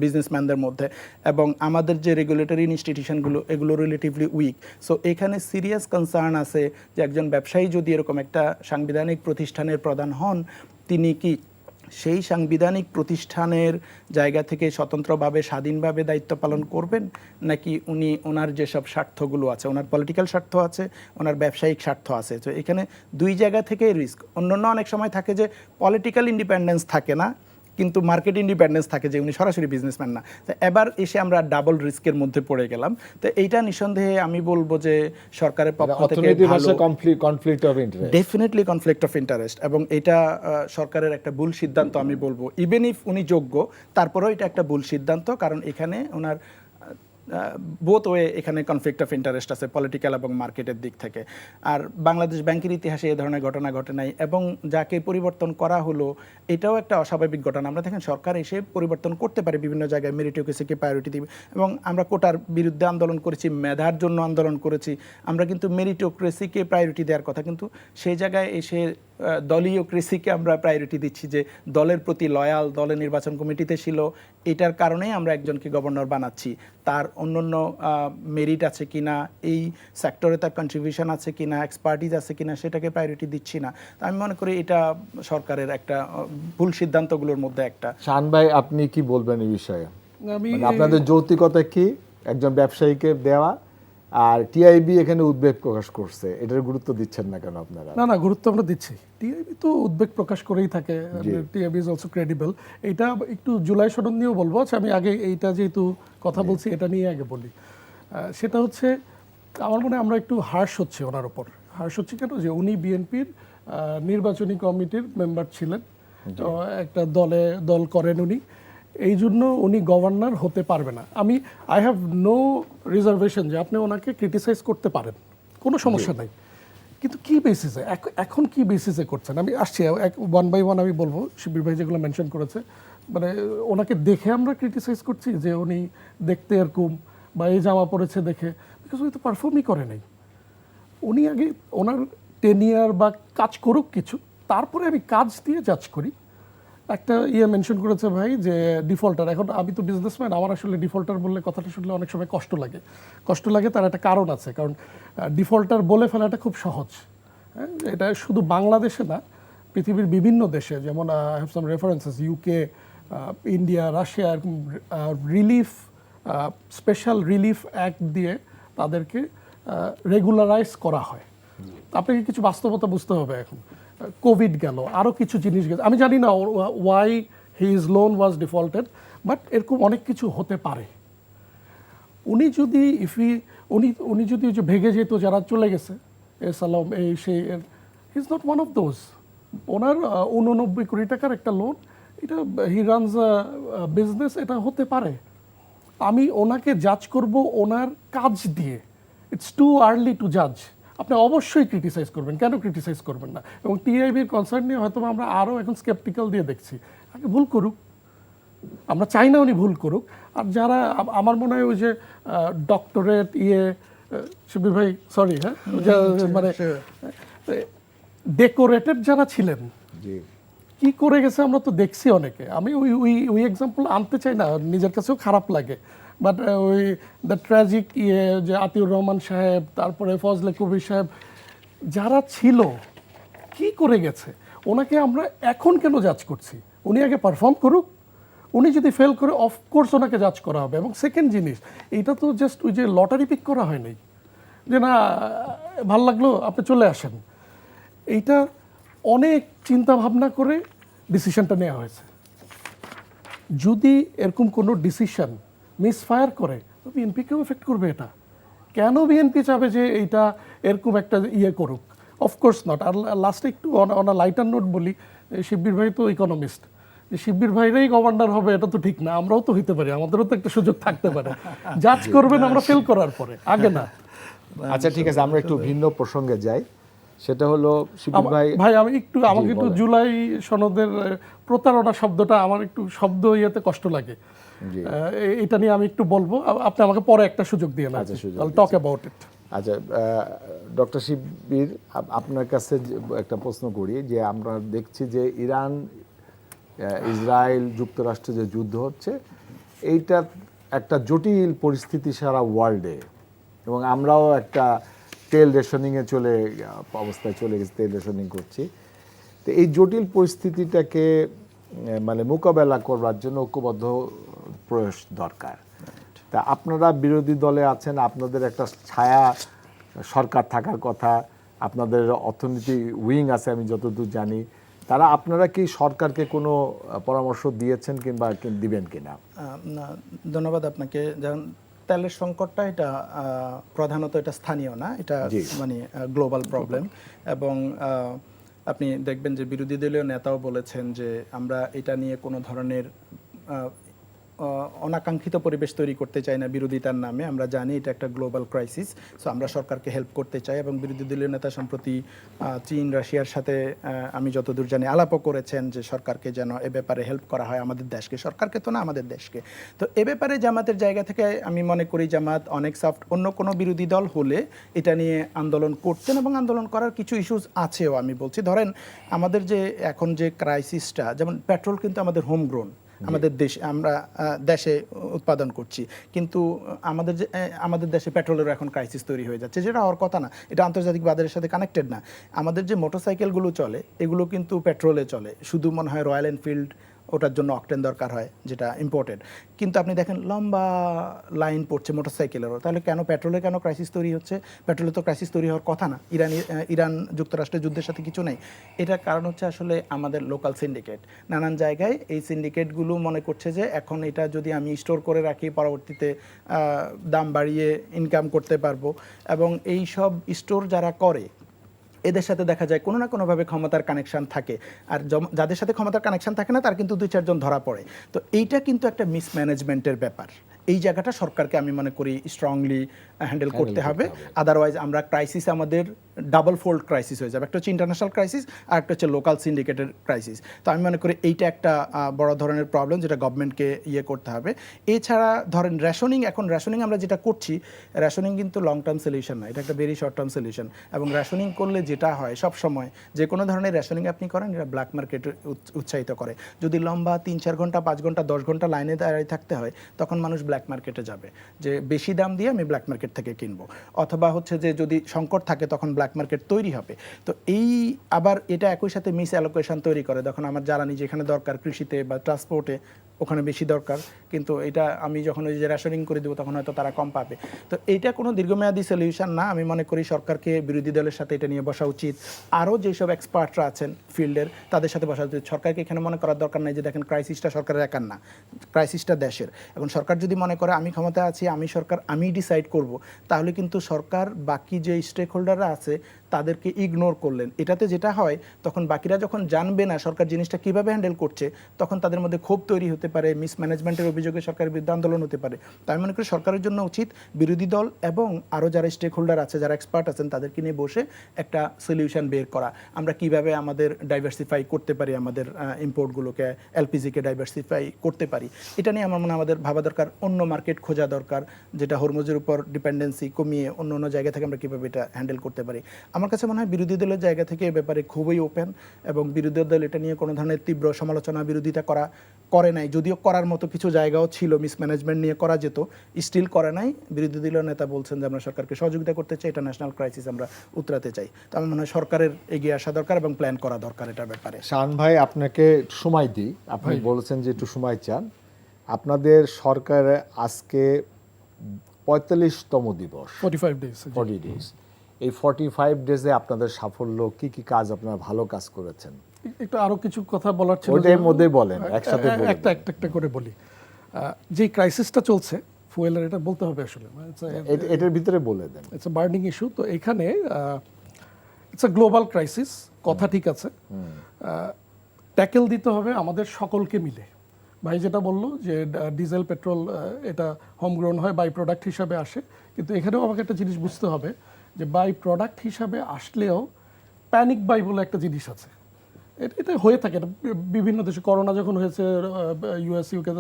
বিজনেসম্যানদের মধ্যে, এবং আমাদের যে রেগুলেটরি ইনস্টিটিউশনগুলো এগুলো রিলেটিভলি উইক। সো এখানে সিরিয়াস কনসার্ন আছে যে একজন ব্যবসায়ী যদি এরকম একটা সাংবিধানিক প্রতিষ্ঠানের প্রধান হন, তিনি কি সেই সাংবিধানিক প্রতিষ্ঠানের জায়গা থেকে স্বতন্ত্রভাবে স্বাধীনভাবে দায়িত্ব পালন করবেন, নাকি উনি ওনার যেসব স্বার্থগুলো আছে, ওনার পলিটিক্যাল স্বার্থ আছে, ওনার ব্যবসায়িক স্বার্থ আছে। তো এখানে দুই জায়গা থেকে রিস্ক। অন্যান্য অনেক সময় থাকে যে পলিটিক্যাল ইন্ডিপেন্ডেন্স থাকে না, কিন্তু মার্কেট ইন্ডিপেন্ডেন্স থাকে, যে উনি সরাসরি বিজনেসম্যান না। তো এবার এসে আমরা ডাবল রিস্কের মধ্যে পড়ে গেলাম। তো এইটা নিঃসন্দেহে আমি বলবো যে সরকারের পক্ষ থেকে conflict of interest, definitely conflict of interest, এবং এটা সরকারের একটা ভুল সিদ্ধান্ত আমি বলবো। ইভেন ইফ উনি যোগ্য, তারপরেও এটা একটা ভুল সিদ্ধান্ত, কারণ এখানে ওনার বোথ ওয়ে এখানে কনফ্লিক্ট অফ ইন্টারেস্ট আছে, পলিটিক্যাল এবং মার্কেটের দিক থেকে। আর বাংলাদেশ ব্যাংকের ইতিহাসে এই ধরনের ঘটনা ঘটে নাই, এবং যাকে পরিবর্তন করা হলো এটাও একটা অস্বাভাবিক ঘটনা। আমরা দেখেন সরকার এসে পরিবর্তন করতে পারে বিভিন্ন জায়গায়, মেরিটোক্রেসিকে প্রায়োরিটি দিবে, এবং আমরা কোটার বিরুদ্ধে আন্দোলন করেছি, মেধার জন্য আন্দোলন করেছি, আমরা কিন্তু মেরিটোক্রেসিকে প্রায়োরিটি দেওয়ার কথা, কিন্তু সেই জায়গায় এসে দলীয় ক্রেসিকে আমরা প্রায়োরিটি দিচ্ছি, যে দলের প্রতি লয়াল, দলের নির্বাচন কমিটিতে ছিল, এটার কারণেই আমরা একজনকে গভর্নর বানাচ্ছি। তার অন্যান্য মেরিট আছে কিনা, এই সেক্টরে তার কন্ট্রিবিউশন আছে কিনা, এক্সপার্টিজ আছে কিনা, সেটাকে প্রায়োরিটি দিচ্ছি না। তো আমি মনে করি এটা সরকারের একটা ভুল সিদ্ধান্তগুলোর মধ্যে একটা। শান ভাই, আপনি কি বলবেন এই বিষয়ে? আমি আপনাদের যৌক্তিকতা কি একজন ব্যবসায়ীকে দেওয়া, আর টিআইবি এখানে উদ্বেগ প্রকাশ করছে, এটার গুরুত্ব দিচ্ছেন না কেন আপনারা? না, গুরুত্ব আমরা দিচ্ছি। টিআইবি তো উদ্বেগ প্রকাশ করেই থাকে, টিআইবি ইজ অলসো ক্রেডিবল। এটা একটু জুলাই সনদ নিয়েও বলবো। আচ্ছা, আমি আগে এইটা যেহেতু কথা বলছি এটা নিয়ে আগে বলি। সেটা হচ্ছে আমার মনে হয় আমরা একটু হার্শ হচ্ছে ওনার ওপর। হার্শ হচ্ছে কেন, যে উনি বিএনপির নির্বাচনী কমিটির মেম্বার ছিলেন, তো একটা দল করেন উনি, এই জন্য উনি গভর্নর হতে পারবে না। আই হ্যাভ নো রিজার্ভেশন যে আপনি ওনাকে ক্রিটিসাইজ করতে পারেন, কোনো সমস্যা নাই, কিন্তু কি বেসিসে, এখন কি বেসিসে করছেন? আমি আসছি ওয়ান বাই ওয়ান আমি বলবো। শিবির ভাই যেগুলো মেনশন করেছে, মানে ওনাকে দেখে আমরা ক্রিটিসাইজ করছি যে উনি দেখতে এরকম, বা এই জামা পরেছে দেখে, বিকজ উনি তো পারফর্মই করে নাই। উনি আগে ওনার টেনিয়ার বা কাজ করুক কিছু, তারপরে আমি কাজ দিয়ে জাজ করি। একটা মেনশন করেছে ভাই যে ডিফল্টার। এখন আমি তো বিজনেসম্যান, আমার আসলে ডিফল্টার বললে কথাটা শুনলে অনেক সময় কষ্ট লাগে। তার একটা কারণ আছে, কারণ ডিফল্টার বলে ফেলাটা খুব সহজ। হ্যাঁ, এটা শুধু বাংলাদেশে না, পৃথিবীর বিভিন্ন দেশে, যেমন I have some references, UK, India, Russia, এরকম স্পেশাল রিলিফ অ্যাক্ট দিয়ে তাদেরকে রেগুলারাইজ করা হয়। আপনাকে কিছু বাস্তবতা বুঝতে হবে। এখন কোভিড গেল, আরও কিছু জিনিস গেছে, আমি জানি না why his loan was defaulted, but এরকম অনেক কিছু হতে পারে। উনি যদি উনি যদি যে ভেগে যেত যারা চলে গেছে, সালাম এই সেই, he is not one of those. ওনার 89 কোটি টাকার একটা লোন, এটা হি রানস আ বিজনেস, এটা হতে পারে। আমি ওনাকে জাজ করব ওনার কাজ দিয়ে। ইটস টু আর্লি টু জাজ। আপনি অবশ্যই ক্রিটিসাইজ করবেন, কেন ক্রিটিসাইজ করবেন না? এবং টিআইবির কনসার্ন নিয়ে হয়তো আমরা আরও এখন স্কেপটিক্যাল দিয়ে দেখছি। আগে ভুল করুক, আমরা চাই না উনি ভুল করুক। আর যারা আমার মনে হয় ওই যে ডক্টরেট শিবির ভাই, সরি, হ্যাঁ, মানে ডেকোরেটেড যারা ছিলেন, কি করে গেছে আমরা তো দেখছি অনেকে। আমি ওই এক্সাম্পল আনতে চাই না, নিজের কাছেও খারাপ লাগে, বাট ওই দ্য ট্র্যাজিক যে আতিউর রহমান সাহেব, তারপরে ফজলে কবির সাহেব, যারা ছিল কি করে গেছে, ওনাকে আমরা এখন কেন জাজ করছি? উনি আগে পারফর্ম করুক, উনি যদি ফেল করে অফকোর্স ওনাকে জাজ করা হবে। এবং সেকেন্ড জিনিস, এইটা তো জাস্ট ওই যে লটারি পিক করা হয় নাই যে না ভাল লাগলো আপনি চলে আসেন। এইটা অনেক চিন্তা ভাবনা করে ডিসিশনটা নেওয়া হয়েছে। যদি এরকম কোনো ডিসিশন মিসফায়ার করে তো বিএনপিকেও এফেক্ট করবে। এটা কেন বিএনপি চাবে যে এইটা এরকম একটা ইয়ে করুক? Of course not. আর লাস্টে একটু অন লাইটার নোট বলি, শিববীর ভাই তো ইকোনমিস্ট, যে শিববীর ভাইরাই গভর্নর হবে এটা তো ঠিক না, আমরাও তো হইতে পারি, আমাদেরও তো একটা সুযোগ থাকতে পারে। জাজ করবেন আমরা ফেল করার পরে, আগে না। আচ্ছা ঠিক আছে, আমরা একটু ভিন্ন প্রসঙ্গে যাই। সেটা হলো শিবির ভাই, ভাই আমি একটু আমাকে একটু জুলাই সনদের প্রতারণা শব্দটা আমার একটু শব্দ ইয়েতে কষ্ট লাগে। এটা নিয়ে আমি একটু বলবো, আপনি আমাকে পরে একটা সুযোগ দিয়ে না, টক অ্যাবাউট ইট। আচ্ছা ডক্টর শিবির, আপনার কাছে একটা প্রশ্ন করি যে আমরা দেখছি যে ইরান, ইসরায়েল, যুক্তরাষ্ট্র যে যুদ্ধ হচ্ছে, এইটা একটা জটিল পরিস্থিতি সারা ওয়ার্ল্ডে, এবং আমরাও একটা তেল রেশনিংয়ে অবস্থায় চলে গেছি, তেল রেশনিং করছি। তো এই জটিল পরিস্থিতিটাকে মানে মোকাবেলা করবার জন্য ঐক্যবদ্ধ প্রয়াস দরকার। তা আপনারা বিরোধী দলে আছেন, আপনাদের একটা ছায়া সরকার থাকার কথা, আপনাদের অর্থনীতি উইং আছে আমি যতদূর জানি। আপনারা কি সরকারকে কোনো পরামর্শ দিয়েছেন কিংবা দিবেন কিনা? না, ধন্যবাদ আপনাকে। যেমন তেলের সংকটটা এটা প্রধানত এটা স্থানীয় না, এটা মানে গ্লোবাল প্রবলেম। এবং আপনি দেখবেন যে বিরোধী দলীয় নেতাও বলেছেন যে আমরা এটা নিয়ে কোনো ধরনের অনাকাঙ্ক্ষিত পরিবেশ তৈরি করতে চাই না বিরোধিতার নামে। আমরা জানি এটা একটা গ্লোবাল ক্রাইসিস, সো আমরা সরকারকে হেল্প করতে চাই। এবং বিরোধী দলীয় নেতা সম্প্রতি চীন, রাশিয়ার সাথে আমি যতদূর জানি আলাপও করেছেন যে সরকারকে যেন এ ব্যাপারে হেল্প করা হয়, আমাদের দেশকে, সরকারকে তো না, আমাদের দেশকে। তো এ ব্যাপারে জামাতের জায়গা থেকে আমি মনে করি জামাত অনেক সফট। অন্য কোনো বিরোধী দল হলে এটা নিয়ে আন্দোলন করতেন, এবং আন্দোলন করার কিছু ইস্যুস আছেও। আমি বলছি ধরেন আমাদের যে এখন যে ক্রাইসিসটা, যেমন পেট্রোল কিন্তু আমাদের হোমগ্রোন, আমাদের দেশে আমরা দেশে উৎপাদন করছি, কিন্তু আমাদের দেশে পেট্রোলের এখন ক্রাইসিস তৈরি হয়ে যাচ্ছে, যেটা হওয়ার কথা না। এটা আন্তর্জাতিক বাজারের সাথে কানেক্টেড না। আমাদের যে মোটরসাইকেলগুলো চলে এগুলো কিন্তু পেট্রোলে চলে, শুধু মনে হয় রয়্যাল এনফিল্ড, ওটার জন্য অকটেন দরকার হয় যেটা ইম্পোর্টেড। কিন্তু আপনি দেখেন লম্বা লাইন পড়ছে মোটরসাইকেলেরও। তাহলে কেন পেট্রোলে কেন ক্রাইসিস তৈরি হচ্ছে? পেট্রোলে তো ক্রাইসিস তৈরি হওয়ার কথা না। ইরান যুক্তরাষ্ট্রের যুদ্ধের সাথে কিছু নেই। এটার কারণ হচ্ছে আসলে আমাদের লোকাল সিন্ডিকেট। নানান জায়গায় এই সিন্ডিকেটগুলো মনে করছে যে এখন এটা যদি আমি স্টোর করে রাখি পরবর্তীতে দাম বাড়িয়ে ইনকাম করতে পারবো। এবং এই সব স্টোর যারা করে এদের সাথে দেখা যায় কোনো না কোনোভাবে ক্ষমতার কানেকশন থাকে। আর যাদের সাথে ক্ষমতার কানেকশন থাকে না তার কিন্তু 2-4 জন ধরা পড়ে। তো এইটা কিন্তু একটা মিসম্যানেজমেন্টের ব্যাপার। এই জায়গাটা সরকারকে আমি মনে করি স্ট্রংলি হ্যান্ডেল করতে হবে। আদারওয়াইজ আমরা ক্রাইসিস, আমাদের ডাবল ফোল্ড ক্রাইসিস হয়ে যাবে। একটা হচ্ছে ইন্টারন্যাশনাল ক্রাইসিস, আর একটা হচ্ছে লোকাল সিন্ডিকেটের ক্রাইসিস। তো আমি মনে করি এইটা একটা বড় ধরনের প্রবলেম, যেটা গভর্নমেন্টকে করতে হবে। এছাড়া ধরেন রেশনিং, এখন রেশনিং আমরা যেটা করছি, রেশনিং কিন্তু লং টার্ম সলিউশন না, এটা একটা ভেরি শর্ট টার্ম সলিউশন। এবং রেশনিং করলে যেটা হয় সব সময়, যে কোনো ধরনের রেশনিং আপনি করেন, এটা ব্ল্যাক মার্কেটে উৎসাহিত করে। যদি লম্বা 3-4 ঘন্টা, 5 ঘন্টা, 10 ঘন্টা লাইনে দাঁড়িয়ে থাকতে হয়, তখন মানুষ ব্ল্যাক মার্কেটে যাবে, যে বেশি দাম দিয়ে আমি ব্ল্যাক মার্কেট থেকে কিনবো। অথবা হচ্ছে যে যদি সংকট থাকে তখন ব্ল্যাক মার্কেট তৈরি হবে। তো এই আবার এটা একই সাথে মিস অ্যালোকেশন তৈরি করে। তখন আমার জ্বালানি যেখানে দরকার কৃষিতে বা ট্রান্সপোর্টে, ওখানে বেশি দরকার, কিন্তু এটা আমি যখন ওই যে রেশনিং করে দেবো তখন হয়তো তারা কম পাবে। তো এইটা কোনো দীর্ঘমেয়াদী সলিউশন না। আমি মনে করি সরকারকে বিরোধী দলের সাথে এটা নিয়ে বসা উচিত। আরও যেসব এক্সপার্টরা আছেন ফিল্ডের, তাদের সাথে বসা উচিত। সরকারকে এখানে মনে করার দরকার নাই যে দেখেন ক্রাইসিসটা সরকারের একার না, ক্রাইসিসটা দেশের। এখন সরকার যদি মনে করে আমি ক্ষমতায় আছি, আমি সরকার, আমি ডিসাইড করব, তাহলে কিন্তু সরকার বাকি যে স্টেক হোল্ডাররা আছে তাদেরকে ইগনোর করলেন। এটাতে যেটা হয়, তখন বাকিরা যখন জানবে না সরকার জিনিসটা কীভাবে হ্যান্ডেল করছে, তখন তাদের মধ্যে ক্ষোভ তৈরি হতে পারে, মিসম্যানেজমেন্টের অভিযোগে সরকারের বিরুদ্ধে আন্দোলন হতে পারে। তাই মনে করি সরকারের জন্য উচিত বিরোধী দল এবং আরও যারা স্টেক হোল্ডার আছে, যারা এক্সপার্ট আছেন, তাদেরকে নিয়ে বসে একটা সলিউশন বের করা। আমরা কিভাবে আমাদের ডাইভার্সিফাই করতে পারি, আমাদের ইম্পোর্টগুলোকে, এলপিজিকে ডাইভার্সিফাই করতে পারি, এটা নিয়ে আমার মনে হয় আমাদের ভাবা দরকার। অন্য মার্কেট খোঁজা দরকার, যেটা হরমুজের উপর ডিপেন্ডেন্সি কমিয়ে অন্য অন্য জায়গা থেকে আমরা কীভাবে এটা হ্যান্ডেল করতে পারি। আমার আমার কাছে মনে হয় বিরোধী দলের জায়গা থেকে এ ব্যাপারে খুবই ওপেন, এবং বিরোধী দল এটা নিয়ে কোনো ধরনের তীব্র সমালোচনা বিরোধিতা করে নাই, যদিও করার মতো কিছু জায়গাও ছিল, মিসম্যানেজমেন্ট নিয়ে করা যেত, স্টিল করে নাই। বিরোধী দলীয় নেতা বলছেন যে আমরা সরকারকে সহযোগিতা করতে চাই, এটা ন্যাশনাল ক্রাইসিস আমরা উতরাতে চাই। তো আমার মনে হয় সরকারের এগিয়ে আসা দরকার এবং প্ল্যান করা দরকার এটার ব্যাপারে। শান ভাই, আপনাকে সময় দিই, আপনি বলেছেন যে একটু সময় চান। আপনাদের সরকারে আজকে 45তম দিবস, 45 ডেজ। 40 ডেজ। এই 45 ডেজে আপনাদের সাফল্য কি কি কাজ, আপনারা ভালো কাজ করেছেন? একটু আরো কিছু কথা বলার ছিল, ওইটার মধ্যেই বলেন, একসাথে বলে একটা একটা করে বলি। যে ক্রাইসিসটা চলছে ফুয়েলের, এটা বলতে হবে আসলে, এটার ভিতরে বলে দেন। It's a burning issue. তো এখানে ইটস আ গ্লোবাল ক্রাইসিস, কথা ঠিক আছে, ট্যাকেল দিতে হবে আমাদের সকলকে মিলে। ভাই যেটা বললো যে ডিজেল পেট্রোল এটা হোমগ্রোন হয়, বাই প্রোডাক্ট হিসাবে আসে, কিন্তু এখানেও আমাকে একটা জিনিস বুঝতে হবে যে বাই প্রোডাক্ট হিসাবে আসলেও প্যানিক বাই বলে একটা জিনিস আছে। এটা হয়ে থাকে, এটা বিভিন্ন দেশে। করোনা যখন হয়েছে ইউএস ইউকে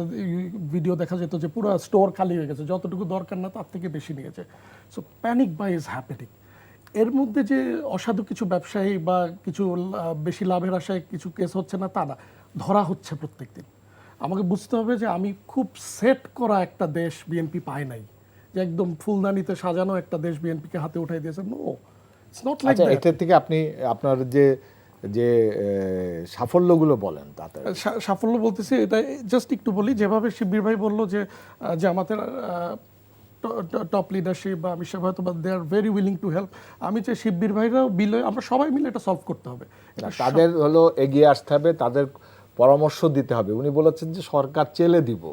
ভিডিও দেখা যেত যে পুরো স্টোর খালি হয়ে গেছে, যতটুকু দরকার না তার থেকে বেশি নিয়েছে। So panic buy is happening. এর মধ্যে যে অসাধু কিছু ব্যবসায়ী বা কিছু বেশি লাভের আশায় কিছু কেস হচ্ছে না তা না, ধরা হচ্ছে প্রত্যেক দিন। আমাকে বুঝতে হবে যে আমি খুব সেট করা একটা দেশ বিএনপি পায় নাই, যে একদম ফুলদানিতে সাজানো একটা দেশ বিএনপিকে হাতে উঠাই দিয়েছে। নো, ইটস নট লাইক আচ্ছা, দ্যাট। এটা থেকে আপনি আপনার যে যে সাফল্যগুলো বলেন তাতে। সাফল্য বলতেছি এটা জাস্ট একটু বলি, যেভাবে শিবির ভাই বললো যে জামাতের টপ লিডারশিপ বা আমি হয়তো বা they are very willing to help. আমি চাই শিবির ভাইরাও বিলে আমরা সবাই মিলে এটা সলভ করতে হবে। তাদের হলো এগিয়ে আসতে হবে, তাদের পরামর্শ দিতে হবে। উনি বলেছেন যে সরকার চেলে দিব,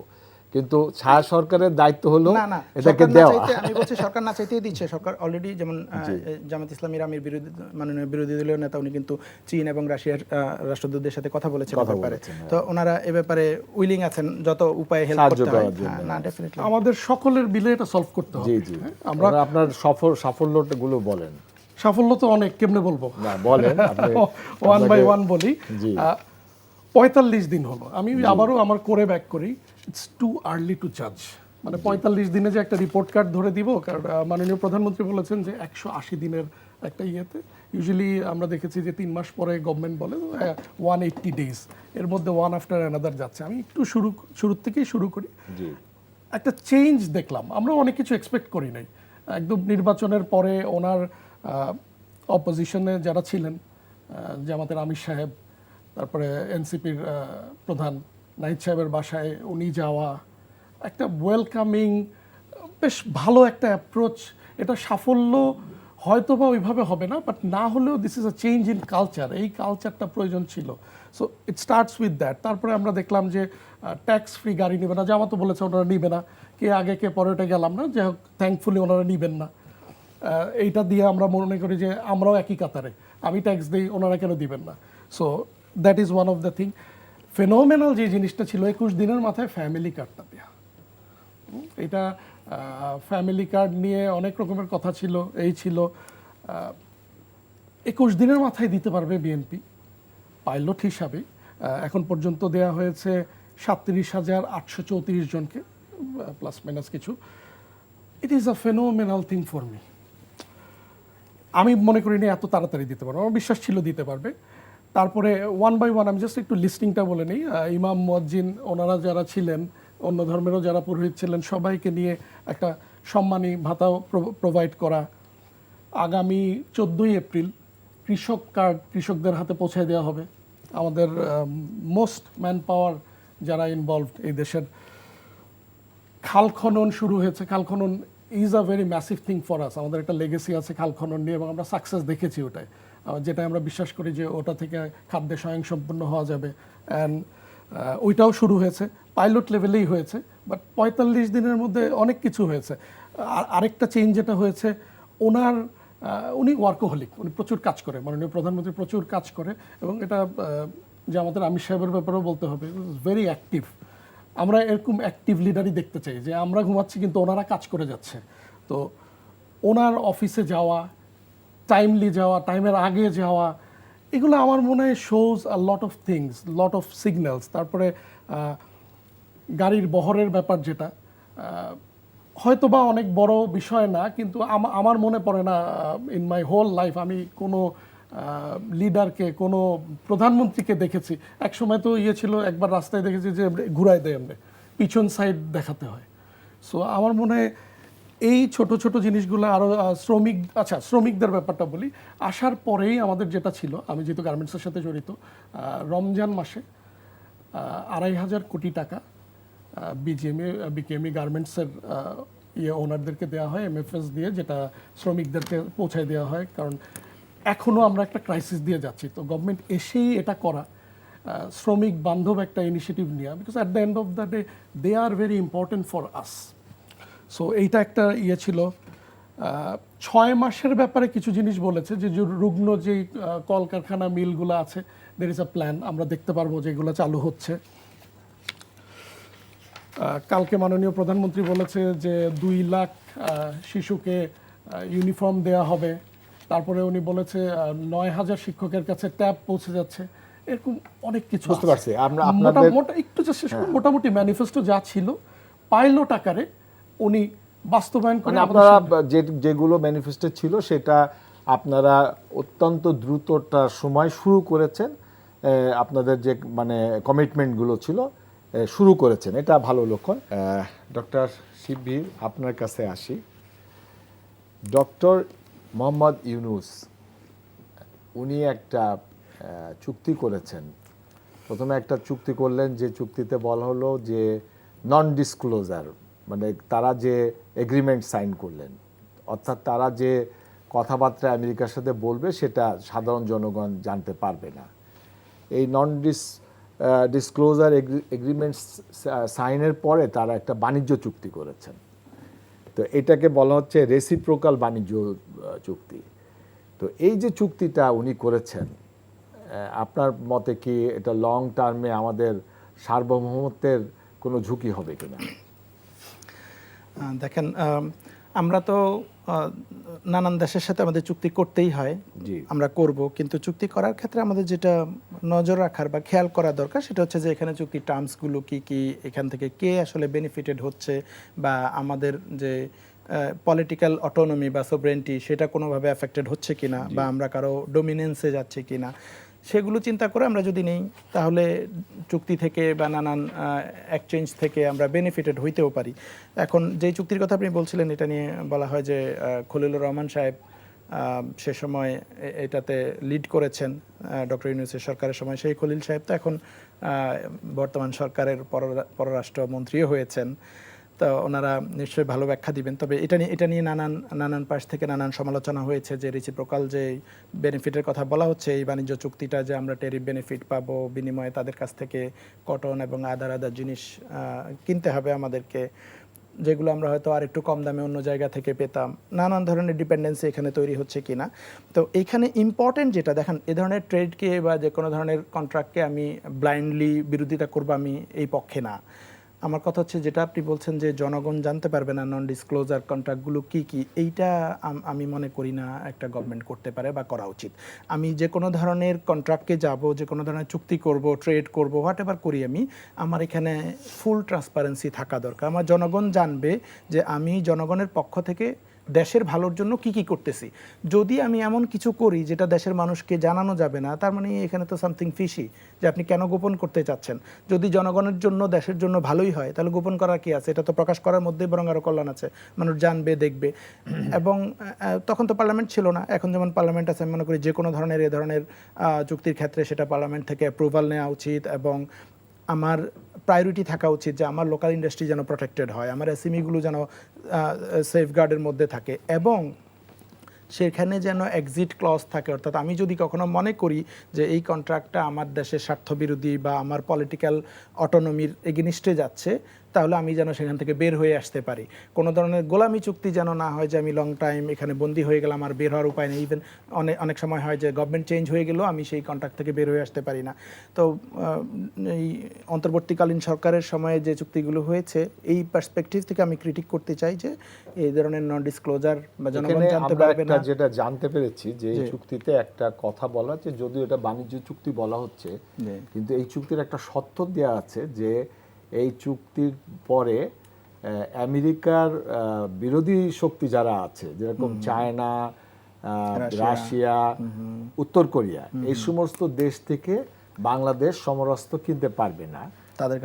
কিন্তু ছায়া সরকারের দায়িত্ব হলো না না, এটাকে সরকার না দেওয়া। চাইতে, আমি বলছি সরকার না চাইতেই দিচ্ছে। সরকার অলরেডি, যেমন জামাত ইসলামীর আমির মাননীয় বিরোধী দলীয় নেতা, উনি কিন্তু চীন এবং রাশিয়ার রাষ্ট্রদূতদের সাথে কথা বলেছেন কথা ব্যাপারে। বলেছেন, তো ওনারা এ ব্যাপারে উইলিং আছেন যত উপায়ে হেল্প সাহায্য করতে হয়। করার জন্য। না, ডেফিনেটলি আমাদের সকলের মিলে এটা সলভ করতে হবে। জি জি, আমরা আপনার সাফল্যগুলো বলেন। সাফল্য তো অনেক, কেমনে বলবো, না বলেন আপনি। ওয়ান বাই ওয়ান বলি। জি। 45 দিন হলো, আমি আবারও আমার করে ব্যাক করি, ইটস টু আর্লি টু জাজ। মানে 45 দিনে যে একটা রিপোর্ট কার্ড ধরে দিব, কারণ মাননীয় প্রধানমন্ত্রী বলেছেন যে 180 দিনের একটা ইয়েতে, ইউজুয়ালি আমরা দেখেছি যে 3 মাস পরে গভর্নমেন্ট বলে 180 ডেজ, এর মধ্যে ওয়ান আফটার অ্যানাদার যাচ্ছে। আমি একটু শুরুর থেকেই শুরু করি। জি। একটা চেঞ্জ দেখলাম, আমরা অনেক কিছু এক্সপেক্ট করি নাই। একদম নির্বাচনের পরে ওনার অপোজিশনে যারা ছিলেন, জামাতের আমির সাহেব, তারপরে এনসিপির প্রধান নাহিদ সাহেবের বাসায় উনি যাওয়া, একটা ওয়েলকামিং, বেশ ভালো একটা অ্যাপ্রোচ। এটা সাফল্য হয়তো বা ওইভাবে হবে না, বাট না হলেও this is a change in culture. এই কালচারটা প্রয়োজন ছিল। So it starts with that. তারপরে আমরা দেখলাম যে ট্যাক্স ফ্রি গাড়ি নেবে না, জামাতও বলেছে ওনারা নিবে না, কে আগে কে পরে, ওটা গেলাম না, যাই হোক থ্যাঙ্কফুলি ওনারা নিবেন না। এইটা দিয়ে আমরা মনে করি যে আমরাও একই কাতারে, আমি ট্যাক্স দিই, ওনারা কেন দিবেন না। So that is one of the thing. Phenomenal যে জিনিসটা ছিল 21 দিনের মাথায় ফ্যামিলি কার্ডটা দেওয়া। এটা ফ্যামিলি কার্ড নিয়ে অনেক রকমের কথা ছিল, এই ছিল 21 দিনের মাথায় দিতে পারবে বিএনপি পাইলট হিসাবে। এখন পর্যন্ত দেয়া হয়েছে 37,834 জনকে, প্লাস মাইনাস কিছু। It is a phenomenal thing for me. আমি মনে করিনি এত তাড়াতাড়ি দিতে পারবো, আমার বিশ্বাস ছিল দিতে পারবে। তারপরে ওয়ান বাই ওয়ান আমি জাস্ট একটু লিস্টিংটা বলে নিই। ইমাম মুয়াজ্জিন ওনারা যারা ছিলেন, অন্য ধর্মেরও যারা পুরোহিত ছিলেন, সবাইকে নিয়ে একটা সম্মানী ভাতাও প্রোভাইড করা। আগামী 14ই এপ্রিল কৃষক কার্ড কৃষকদের হাতে পৌঁছে দেওয়া হবে। আমাদের মোস্ট ম্যান পাওয়ার যারা ইনভলভড এই দেশের। খাল খনন শুরু হয়েছে। খাল খনন is a very massive thing for us. আমাদের একটা লেগেসি আছে খাল খনন নিয়ে, এবং আমরা সাকসেস দেখেছি ওটাই, যেটা আমরা বিশ্বাস করি যে ওটা থেকে খাদ্যে স্বয়ংসম্পূর্ণ হওয়া যাবে। অ্যান্ড ওইটাও শুরু হয়েছে, পাইলট লেভেলেই হয়েছে, বাট 45 দিনের মধ্যে অনেক কিছু হয়েছে। আর আরেকটা চেঞ্জ যেটা হয়েছে, উনি ওয়ার্কোহলিক, উনি প্রচুর কাজ করে, মাননীয় প্রধানমন্ত্রী প্রচুর কাজ করে, এবং এটা যে আমাদের আমির সাহেবের ব্যাপারেও বলতে হবে, ভেরি অ্যাক্টিভ। আমরা এরকম অ্যাক্টিভ লিডারই দেখতে চাই, যে আমরা ঘুমাচ্ছি কিন্তু ওনারা কাজ করে যাচ্ছে। তো ওনার অফিসে যাওয়া, টাইমলি যাওয়া, টাইমের আগে যাওয়া, এগুলো আমার মনে হয় shows a lot of things, lot of signals. তারপরে গাড়ির বহরের ব্যাপার, যেটা হয়তো বা অনেক বড় বিষয় না, কিন্তু আমার মনে পড়ে না ইন মাই হোল লাইফ আমি কোনো লিডারকে, কোনো প্রধানমন্ত্রীকে দেখেছি। এক সময় তো ছিল, একবার রাস্তায় দেখেছি যে ঘুরাই দেয়, এমনি পিছন সাইড দেখাতে হয়। সো আমার মনে হয় এই ছোট ছোট জিনিসগুলো আরও শ্রমিকদের ব্যাপারটা বলি। আসার পরেই আমাদের যেটা ছিল, আমি যেহেতু গার্মেন্টসের সাথে জড়িত, রমজান মাসে ২,৫০০ কোটি টাকা বিকেএমই গার্মেন্টসের ওনারদেরকে দেওয়া হয় এমএফএস দিয়ে, যেটা শ্রমিকদেরকে পৌঁছায় দেওয়া হয়। কারণ এখনও আমরা একটা ক্রাইসিস দিয়ে যাচ্ছি, তো গভর্নমেন্ট এসেই এটা করা, শ্রমিক বান্ধব একটা ইনিশিয়েটিভ নেওয়া, because at the end of the day they are very important for us. So এইটা একটা ছিল। ৬ মাসের ব্যাপারে কিছু জিনিস বলেছে, যে রুগ্ন যেই কলকারখানা মিলগুলো আছে, দের ইজ আ প্ল্যান, আমরা দেখতে পারবো যে এগুলো চালু হচ্ছে। কালকে মাননীয় প্রধানমন্ত্রী বলেছে যে ২ লাখ শিশুকে ইউনিফর্ম দেওয়া হবে। তারপরে উনি বলেছে ৯,০০০ শিক্ষকের কাছে ট্যাব পৌঁছে যাচ্ছে। এরকম অনেক কিছু বুঝতে পারছি। আমরা আপনাদের একটু জাস্ট মোটামুটি ম্যানিফেস্টো যা ছিল পাইলট আকারে উনি বাস্তবায়ন করে মানে আপনারা যেগুলো ম্যানিফেস্টো ছিল সেটা আপনারা অত্যন্ত দ্রুতটার সময় শুরু করেছেন, আপনাদের যে মানে কমিটমেন্টগুলো ছিল শুরু করেছেন, এটা ভালো লক্ষণ। ডক্টর শিববির, আপনার কাছে আসি। ডক্টর মোহাম্মদ ইউনূস উনি একটা চুক্তি করেছেন। প্রথমে একটা চুক্তি করলেন, যে চুক্তিতে বলা হলো যে নন ডিসক্লোজার, মানে তারা যে এগ্রিমেন্ট সাইন করলেন, অর্থাৎ তারা যে কথাবার্তা আমেরিকার সাথে বলবে সেটা সাধারণ জনগণ জানতে পারবে না। এই নন ডিসক্লোজার এগ্রিমেন্ট সাইনের পরে তারা একটা বাণিজ্য চুক্তি করেছেন। তো এটাকে বলা হচ্ছে রেসিপ্রোকাল বাণিজ্য চুক্তি। তো এই যে চুক্তিটা উনি করেছেন, আপনার মতে কি এটা লং টার্মে আমাদের সার্বভৌমত্বের কোনো ঝুঁকি হবে কিনা? দেখেন, আমরা তো নানান দেশের সাথে আমাদের চুক্তি করতেই হয়, আমরা করব, কিন্তু চুক্তি করার ক্ষেত্রে আমাদের যেটা নজর রাখার বা খেয়াল করা দরকার সেটা হচ্ছে যে এখানে চুক্তির টার্মসগুলো কি কি, এখান থেকে কে আসলে বেনিফিটেড হচ্ছে, বা আমাদের যে পলিটিক্যাল অটোনমি বা সোভরেন্টি সেটা কোনোভাবে অ্যাফেক্টেড হচ্ছে কিনা, বা আমরা কারো ডোমিনেন্সে যাচ্ছে কিনা, সেগুলো চিন্তা করে আমরা যদি নেই, তাহলে চুক্তি থেকে বা নানান এক্সচেঞ্জ থেকে আমরা বেনিফিটেড হইতেও পারি। এখন যেই চুক্তির কথা আপনি বলছিলেন, এটা নিয়ে বলা হয় যে খলিলুর রহমান সাহেব সে সময় এটাতে লিড করেছেন ডক্টর ইউনূসের সরকারের সময়। সেই খলিল সাহেব তো এখন বর্তমান সরকারের পররাষ্ট্রমন্ত্রীও হয়েছেন, তো ওনারা নিশ্চয়ই ভালো ব্যাখ্যা দিবেন। তবে এটা নিয়ে নানান পাশ থেকে নানান সমালোচনা হয়েছে, যে রেসিপ্রোকাল যে বেনিফিটের কথা বলা হচ্ছে, এই বাণিজ্য চুক্তিটা যে আমরা টেরিফ বেনিফিট পাবো, বিনিময়ে তাদের কাছ থেকে কটন এবং আদার জিনিস কিনতে হবে আমাদেরকে, যেগুলো আমরা হয়তো আর একটু কম দামে অন্য জায়গা থেকে পেতাম। নানান ধরনের ডিপেন্ডেন্সি এখানে তৈরি হচ্ছে কিনা। তো এইখানে ইম্পর্টেন্ট যেটা, দেখেন, এ ধরনের ট্রেডকে বা যে কোনো ধরনের কন্ট্রাক্টকে আমি ব্লাইন্ডলি বিরোধিতা করবো, আমি এই পক্ষে না। আমার কথা হচ্ছে যেটা আপনি বলছেন যে জনগণ জানতে পারবে না নন ডিসক্লোজার কন্ট্রাক্টগুলো কি কি, এইটা আমি মনে করি না একটা গভর্নমেন্ট করতে পারে বা করা উচিত। আমি যে কোনো ধরনের কন্ট্রাক্টকে যাব, যে কোনো ধরনের চুক্তি করব, ট্রেড করব, হোয়াট এভার করি, আমার এখানে ফুল ট্রান্সপারেন্সি থাকা দরকার। আমার জনগণ জানবে যে আমি জনগণের পক্ষ থেকে দেশের ভালোর জন্য কি কি করতেছি। যদি আমি এমন কিছু করি যেটা দেশের মানুষকে জানানো যাবে না, তার মানে এখানে তো সামথিং ফিশি, যে আপনি কেন গোপন করতে চাচ্ছেন। যদি জনগণের জন্য, দেশের জন্য ভালোই হয়, তাহলে গোপন করার কি আছে? এটা তো প্রকাশ করার মধ্যেই বরং আরও কল্যাণ আছে, মানুষ জানবে, দেখবে। এবং তখন তো পার্লামেন্ট ছিল না, এখন যেমন পার্লামেন্ট আছে, আমি মনে করি যে কোনো ধরনের এ ধরনের চুক্তির ক্ষেত্রে সেটা পার্লামেন্ট থেকে অ্যাপ্রুভাল নেওয়া উচিত, এবং আমার প্রায়োরিটি থাকা উচিত যে আমার লোকাল ইন্ডাস্ট্রি যেন প্রোটেক্টেড হয়, আমার এসএমইগুলো যেন সেফগার্ডের মধ্যে থাকে, এবং সেখানে যেন এক্সিট ক্লজ থাকে। অর্থাৎ আমি যদি কখনো মনে করি যে এই কন্ট্রাক্টটা আমার দেশের স্বার্থবিরোধী বা আমার পলিটিক্যাল অটোনমির এগেনিস্টে যাচ্ছে, তাহলে আমি যেন সেখান থেকে বের হয়ে আসতে পারি। কোনো ধরনের গোলামি চুক্তি যেন না হয় যে আমি লং টাইম এখানে বন্দী হয়ে গেলাম, আর বের হওয়ার উপায় নেই। ইভেন অনেক সময় হয় যে গভর্নমেন্ট চেঞ্জ হয়ে গেলেও আমি সেই কন্ট্রাক্ট থেকে বের হয়ে আসতে পারি না। তো এই অন্তর্বর্তীকালীন সরকারের সময়ে যে চুক্তিগুলো হয়েছে, এই পার্সপেক্টিভ থেকে আমি ক্রিটিক করতে চাই যে এই ধরনের নন ডিসক্লোজার বা জনগণ জানতে পারবে না। যেটা জানতে পেরেছি যে এই চুক্তিতে একটা কথা বলা হচ্ছে, যদিও এটা বাণিজ্য চুক্তি বলা হচ্ছে, কিন্তু এই চুক্তির একটা শর্ত দেওয়া আছে যে এই চুক্তির পরে আমেরিকার বিরোধী শক্তি যারা আছে, যেরকম চায়না, রাশিয়া, উত্তর কোরিয়া, এই সমস্ত দেশ থেকে বাংলাদেশ সমরাস্ত্র কিনতে পারবে না।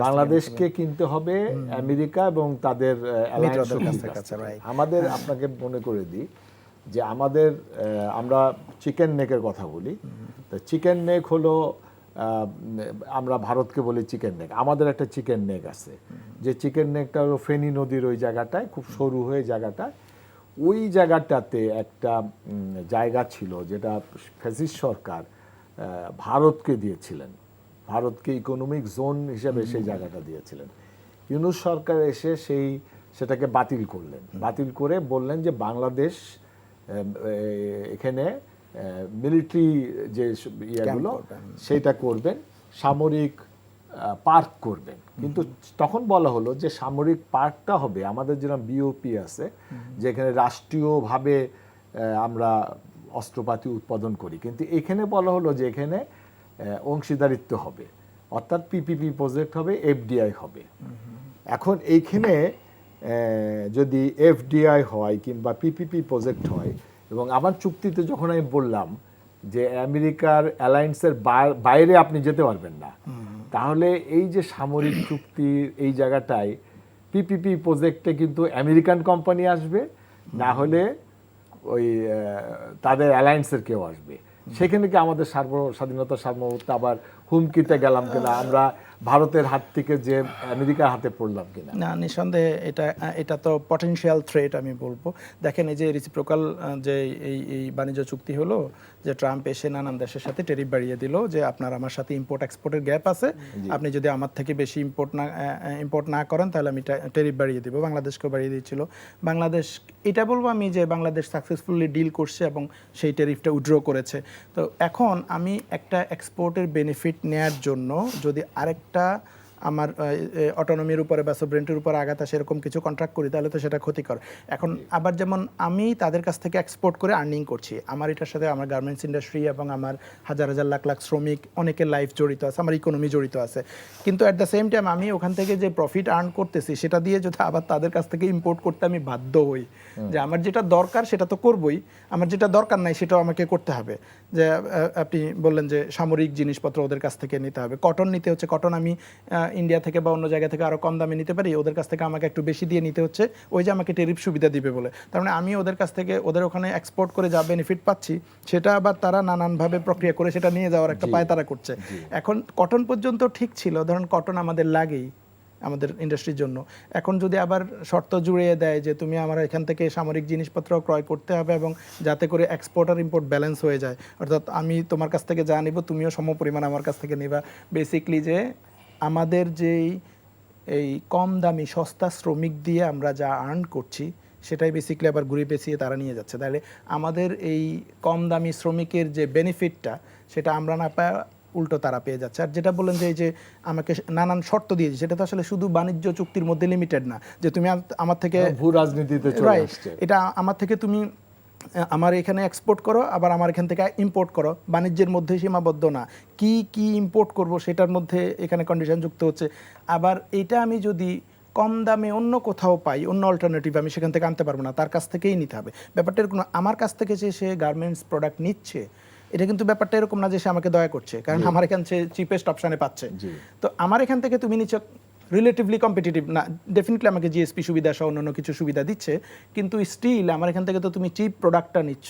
বাংলাদেশকে কিনতে হবে আমেরিকা এবং তাদের alliance শক্তির কাছ থেকে। আমাদের আপনাকে মনে করে দিই যে আমাদের আমরা চিকেন নেকের কথা বলি, তো চিকেন নেক হলো আমরা ভারতকে বলি চিকেন নেক, আমাদের একটা চিকেন নেক আছে, যে চিকেন নেকটা হলো ফেনী নদীর ওই জায়গাটায়, খুব সরু হয়ে জায়গাটা, ওই জায়গাটাতে একটা জায়গা ছিল যেটা ফ্যাসিস্ট সরকার ভারতকে দিয়েছিলেন, ভারতকে ইকোনমিক জোন হিসেবে সেই জায়গাটা দিয়েছিলেন। ইউনূস সরকার এসে সেটাকে বাতিল করলেন, বাতিল করে বললেন যে বাংলাদেশ এখানে মিলিটারি যে ইয়েগুলো সেটা করবেন, সামরিক পার্ক করবেন। কিন্তু তখন বলা হলো যে সামরিক পার্কটা হবে আমাদের যেরকম বিওপি আছে, যেখানে রাষ্ট্রীয়ভাবে আমরা অস্ত্রপাতি উৎপাদন করি, কিন্তু এখানে বলা হলো যে এখানে অংশীদারিত্ব হবে, অর্থাৎ পিপিপি প্রজেক্ট হবে, এফডিআই হবে। এখন এইখানে যদি এফডিআই হয় কিংবা পিপিপি প্রজেক্ট হয়, এবং আমার চুক্তিতে যখন আমি বললাম যে আমেরিকার অ্যালায়েন্সের বাইরে আপনি যেতে পারবেন না, তাহলে এই যে সামরিক চুক্তির এই জায়গাটায় পিপিপি প্রজেক্টে কিন্তু আমেরিকান কোম্পানি আসবে, না হলে ওই তাদের অ্যালায়েন্সের কেউ আসবে। সেখানে কি আমাদের স্বাধীনতা সার্বভৌমত্ব আবার হুমকিতে গেলাম কিনা, আমরা ভারতের হাত থেকে যে আমেরিকার হাতে পড়লাম কিনা? না, নিঃসন্দেহে এটা তো পটেনশিয়াল থ্রেট আমি বলবো। দেখেন, এই যে রেসিপ্রোকাল যে এই বাণিজ্য চুক্তি হলো, যে ট্রাম্প এসে নানান দেশের সাথে ট্যারিফ বাড়িয়ে দিল, যে আপনার আমার সাথে ইম্পোর্ট এক্সপোর্টের গ্যাপ আছে, আপনি যদি আমার থেকে বেশি ইম্পোর্ট না করেন তাহলে আমি ট্যারিফ বাড়িয়ে দিব। বাংলাদেশকেও বাড়িয়ে দিয়েছিল। বাংলাদেশ, এটা বলবো আমি যে বাংলাদেশ সাকসেসফুলি ডিল করছে এবং সেই ট্যারিফটা উইথড্র করেছে। তো এখন আমি একটা এক্সপোর্টের বেনিফিট নেয়ার জন্য যদি আরেকটা আমার অটোনমির উপরে বা সভরেন্টির উপরে আঘাত আসে এরকম কিছু কন্ট্রাক্ট করি, তাহলে তো সেটা ক্ষতিকর। এখন আবার যেমন আমি তাদের কাছ থেকে এক্সপোর্ট করে আর্নিং করছি, আমার এটার সাথে আমার গার্মেন্টস ইন্ডাস্ট্রি এবং আমার হাজার হাজার লাখ লাখ শ্রমিক, অনেকের লাইফ জড়িত আছে, আমার ইকোনমি জড়িত আছে। কিন্তু অ্যাট দ্য সেম টাইম আমি ওখান থেকে যে প্রফিট আর্ন করতেছি সেটা দিয়ে যদি আবার তাদের কাছ থেকে ইম্পোর্ট করতে আমি বাধ্য হই, যে আমার যেটা দরকার সেটা তো করবই, আমার যেটা দরকার নাই সেটাও আমাকে করতে হবে। যে আপনি বললেন যে সামরিক জিনিসপত্র ওদের কাছ থেকে নিতে হবে, কটন নিতে হচ্ছে, কটন আমি ইন্ডিয়া থেকে বা অন্য জায়গা থেকে আরও কম দামে নিতে পারি, ওদের কাছ থেকে আমাকে একটু বেশি দিয়ে নিতে হচ্ছে, ওই যে আমাকে ট্যারিফ সুবিধা দিবে বলে। তার মানে আমি ওদের কাছ থেকে ওদের ওখানে এক্সপোর্ট করে যা বেনিফিট পাচ্ছি সেটা আবার তারা নানানভাবে প্রক্রিয়া করে সেটা নিয়ে যাওয়ার একটা পায়তারা করছে। এখন কটন পর্যন্ত ঠিক ছিল, ধরুন কটন আমাদের লাগেই আমাদের ইন্ডাস্ট্রির জন্য। এখন যদি আবার শর্ত জুড়িয়ে দেয় যে তুমি আমার এখান থেকে সামরিক জিনিসপত্র ক্রয় করতে হবে এবং যাতে করে এক্সপোর্ট আর ইম্পোর্ট ব্যালেন্স হয়ে যায়, অর্থাৎ আমি তোমার কাছ থেকে যা নিব তুমিও সমপরিমাণ আমার কাছ থেকে নিবা, বেসিকলি যে আমাদের যেই এই কম দামি সস্তা শ্রমিক দিয়ে আমরা যা আর্ন করছি সেটাই বেসিকলি আবার ঘুরে পেঁচিয়ে তারা নিয়ে যাচ্ছে। তাহলে আমাদের এই কম দামি শ্রমিকের যে বেনিফিটটা সেটা আমরা না পায় উল্টো তারা পেয়ে যাচ্ছে। আর যেটা বললেন যে এই যে আমাকে নানান শর্ত দিয়েছে, সেটা তো আসলে শুধু বাণিজ্য চুক্তির মধ্যে লিমিটেড না, যে তুমি আমার থেকে ভূ রাজনীতিতে চলে আসছে। এটা আমার থেকে তুমি আমার এখানে এক্সপোর্ট করো, আবার আমার এখান থেকে ইম্পোর্ট করো, বাণিজ্যের মধ্যে সীমাবদ্ধ না, কি কি ইম্পোর্ট করব সেটার মধ্যে এখানে কন্ডিশন যুক্ত হচ্ছে। আবার এটা আমি যদি কম দামে অন্য কোথাও পাই, অন্য অল্টারনেটিভ আমি সেখান থেকে আনতে পারবো না, তার কাছ থেকেই নিতে হবে। ব্যাপারটা এরকম না আমার কাছ থেকে যে সে গার্মেন্টস প্রোডাক্ট নিচ্ছে, এটা কিন্তু ব্যাপারটা এরকম না যে সে আমাকে দয়া করছে, কারণ আমার এখান থেকে চিপেস্ট অপশানে পাচ্ছে। তো আমার এখান থেকে তুমি নিচ্ছ রিলেটিভলি কম্পিটিটিভ না, ডেফিনেটলি আমাকে জিএসপি সুবিধা সহ অন্য কিছু সুবিধা দিচ্ছে, কিন্তু স্টিল আমার এখান থেকে তো তুমি চিপ প্রোডাক্টটা নিচ্ছ,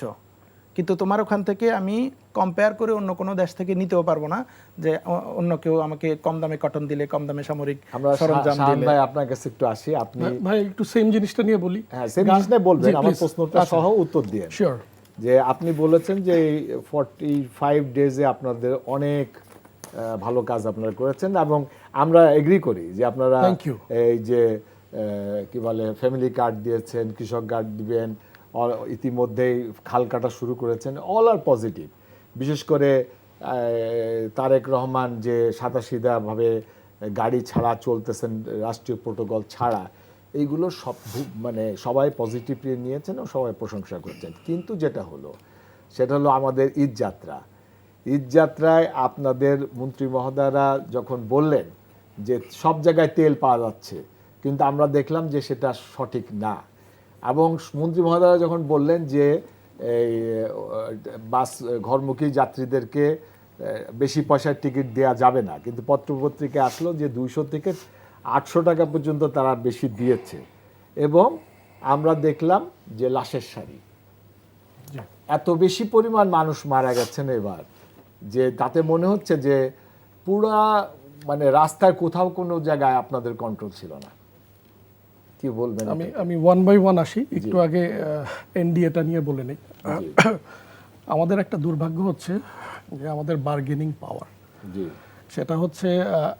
কিন্তু তোমার ওখান থেকে আমি কম্পেয়ার করে অন্য কোনো দেশ থেকে নিতেও পারবো না, যে অন্য কেউ আমাকে কম দামে কটন দিলে, কম দামে সামরিক সরঞ্জাম দিলে। ভাই আপনার কাছে একটু আসি, আপনি ভাই একটু সেম জিনিসটা নিয়ে বলি। হ্যাঁ, সেম জিনিসটাই বলবেন, আমার প্রশ্নটা সহ উত্তর দিয়ে। শিওর। যে আপনি বলেছেন যে 45 ডেজে আপনাদের অনেক ভালো কাজ আপনারা করেছেন, এবং আমরা এগ্রি করি যে আপনারা এই যে কি বলে ফ্যামিলি কার্ড দিয়েছেন, কৃষক কার্ড দিবেন, ইতিমধ্যেই খাল কাটা শুরু করেছেন, অল আর পজিটিভ। বিশেষ করে তারেক রহমান যে সাদাসিধাভাবে গাড়ি ছাড়া চলতেছেন, রাষ্ট্রীয় প্রোটোকল ছাড়া, এইগুলো সব মানে সবাই পজিটিভলি নিয়েছেন ও সবাই প্রশংসা করছেন। কিন্তু যেটা হলো সেটা হলো আমাদের ঈদযাত্রা। ঈদযাত্রায় আপনাদের মন্ত্রী মহোদয়রা যখন বললেন যে সব জায়গায় তেল পাওয়া যাচ্ছে, কিন্তু আমরা দেখলাম যে সেটা সঠিক না। এবং মন্ত্রী মহোদয় যখন বললেন যে এই বাস ঘরমুখী যাত্রীদেরকে বেশি পয়সার টিকিট দেওয়া যাবে না, কিন্তু পত্রপত্রিকায় আসলো যে 200 থেকে 800 টাকা পর্যন্ত তারা বেশি দিয়েছে। এবং আমরা দেখলাম যে লাশের সারি, এত বেশি পরিমাণ মানুষ মারা গেছেন এবার, যে তাতে মনে হচ্ছে যে পুরা মানে রাস্তায় কোথাও কোনো জায়গায় আপনাদের কন্ট্রোল ছিল না। কি বলবেন? আমি ওয়ান বাই ওয়ান আসি, একটু আগে এনডিএটা নিয়ে বলে নেই। আমাদের একটা দুর্ভাগ্য হচ্ছে যে আমাদের বার্গেনিং পাওয়ার, সেটা হচ্ছে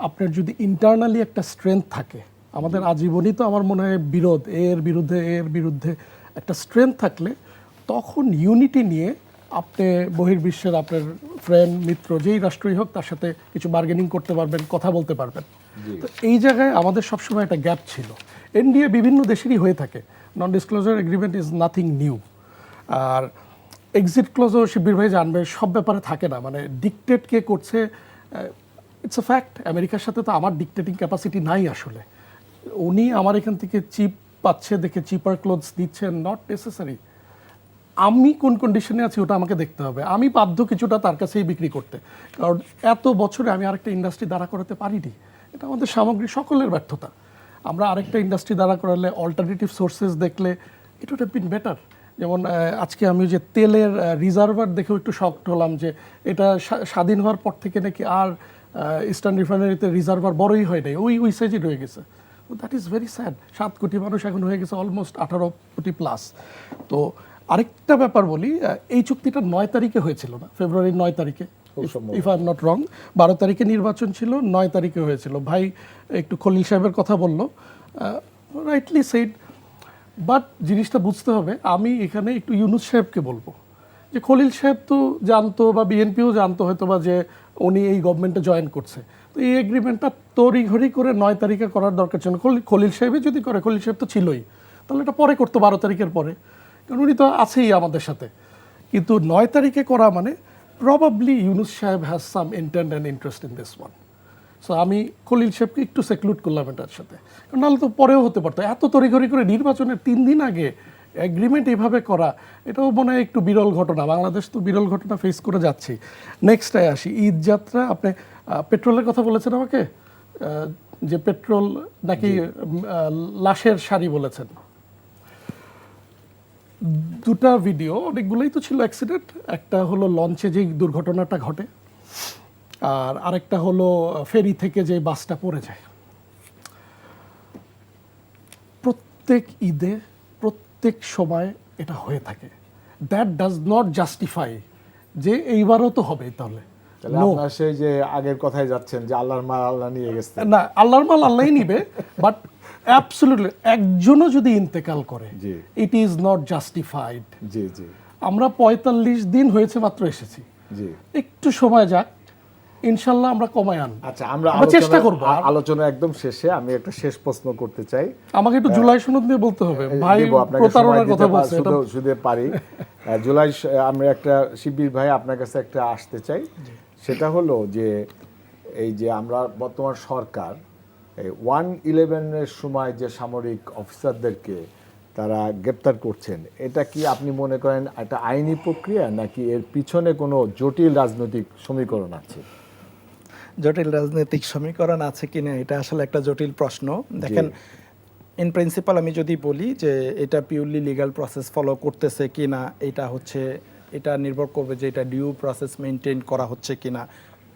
আপনার যদি ইন্টারনালি একটা স্ট্রেংথ থাকে, আমাদের আজীবনই তো আমার মনে হয় বিরোধ, এর বিরুদ্ধে একটা স্ট্রেংথ থাকলে তখন ইউনিটি নিয়ে আপনি বহির্বিশ্বের আপনার ফ্রেন্ড মিত্র যেই রাষ্ট্রই হোক তার সাথে কিছু বার্গেনিং করতে পারবেন, কথা বলতে পারবেন। তো এই জায়গায় আমাদের সবসময় একটা গ্যাপ ছিল। এনডিএ বিভিন্ন দেশেরই হয়ে থাকে, non disclosure agreement is nothing new. আর এক্সিট ক্লোজও শিবির ভাই জানবে সব ব্যাপারে থাকে না, মানে ডিকটেট কে করছে, ইটস আ ফ্যাক্ট। আমেরিকার সাথে তো আমার ডিকটেটিং ক্যাপাসিটি নাই আসলে। উনি আমার এখান থেকে চিপ পাচ্ছে দেখে চিপার ক্লোথস দিচ্ছেন, নট নেসেসারি। আমি কোন কন্ডিশনে আছি ওটা আমাকে দেখতে হবে। আমি বাধ্য কিছুটা তার কাছেই বিক্রি করতে, কারণ এত বছরে আমি আরেকটা ইন্ডাস্ট্রি দাঁড়া করাতে পারিনি। এটা আমাদের সামগ্রিক সকলের ব্যর্থতা। আমরা আরেকটা ইন্ডাস্ট্রি দাঁড়া করালে, অল্টারনেটিভ সোর্সেস দেখলে it would have been better. যেমন আজকে আমি যে তেলের রিজার্ভার দেখেও একটু শকড হলাম যে এটা স্বাধীন হওয়ার পর থেকে নাকি আর ইস্টার্ন রিফাইনারিতে রিজার্ভার বড়ই হয় নাই, ওই সাইজই রয়ে গেছে। That is very sad. 7 কোটি মানুষ এখন হয়ে গেছে অলমোস্ট 18 কোটি প্লাস। তো আরেকটা ব্যাপার বলি, এই চুক্তিটা 9 তারিখে হয়েছিল না, ফেব্রুয়ারির 9 তারিখে, if I am not wrong. 12 তারিখে নির্বাচন ছিল, 9 তারিখে হয়েছিল। ভাই একটু খলিল সাহেবের কথা বলল, রাইটলি সেড। বাট জিনিসটা বুঝতে হবে, আমি এখানে একটু ইউনুস সাহেবকে বলবো যে খলিল সাহেব তো জানতো বা বিএনপিও জানতো হয়তো বা যে উনি এই গভর্নমেন্টে জয়েন করছে। তো এই এগ্রিমেন্টটা তড়িঘড়ি করে 9 তারিখে করার দরকার ছিল। খলিল সাহেবই যদি করে, খলিল সাহেব তো ছিলই, তাহলে এটা পরে করতো, 12 তারিখের পরে, কারণ উনি তো আছেই আমাদের সাথে। কিন্তু 9 তারিখে করা মানে প্রবাবলি ইউনুস সাহেব has some intent and interest in this one. So আমি খলিল সাহেবকে একটু সেক্লুড করলাম এটার সাথে, কারণ নাহলে তো পরেও হতে পারতো। এত তড়িঘড়ি করে নির্বাচনের 3 দিন আগে এগ্রিমেন্ট এইভাবে করা, এটাও মনে হয় একটু বিরল ঘটনা। বাংলাদেশ তো বিরল ঘটনা ফেস করে যাচ্ছি। নেক্সটে আসি, ঈদ যাত্রা। আপনি পেট্রোলের কথা বলেছেন আমাকে, যে পেট্রোল নাকি লাশের সারি বলেছেন। দুটা ভিডিও, অনেকগুলোই তো ছিল অ্যাক্সিডেন্ট। একটা হলো লঞ্চে যেই দুর্ঘটনাটা ঘটে, আর আরেকটা হলো ফেরি থেকে যে বাসটা পড়ে যায়। প্রত্যেক ঈদে প্রত্যেক সময় এটা হয়ে থাকে। দ্যাট ডাজ নট জাস্টিফাই যে এইবারও তো হবে। তাহলে আপনার সেই যে আগের কথায় যাচ্ছেন যে আল্লাহর মাল আল্লাহ নিয়ে গেছে, না, আল্লাহর মাল আল্লাহই নিবে, বাট অ্যাবসলিউটলি একজনও যদি ইন্তেকাল করে, ইট ইজ নট জাস্টিফাইড। জি জি, আমরা 45 দিন হয়েছে মাত্র এসেছি, জি, একটু সময় যাক, ইনশাল্লাহ আমরা কমায় আনবো। আচ্ছা, আমরা চেষ্টা করব। আলোচনা একদম শেষে আমি একটা শেষ প্রশ্ন করতে চাই। আমাকে একটু জুলাই সনদ নিয়ে বলতে হবে ভাই, প্রতারণার কথা বলছে এটা শুধু পারি। জুলাই আমরা একটা শিবির ভাই আপনার কাছে একটা আসতে চাই, সেটা হলো যে এই যে আমরা বর্তমান সরকার 1/11-এর সময় যে সামরিক অফিসারদেরকে তারা গ্রেপ্তার করছেন, এটা কি আপনি মনে করেন একটা আইনি প্রক্রিয়া, নাকি এর পিছনে কোনো জটিল রাজনৈতিক সমীকরণ আছে? জটিল রাজনৈতিক সমীকরণ আছে কিনা এটা আসলে একটা জটিল প্রশ্ন। দেখেন, ইন প্রিন্সিপাল আমি যদি বলি যে এটা পিওরলি লিগ্যাল প্রসেস ফলো করতেছে কিনা, এটা নির্ভর করবে যে এটা ডিউ প্রসেস মেনটেন করা হচ্ছে কিনা।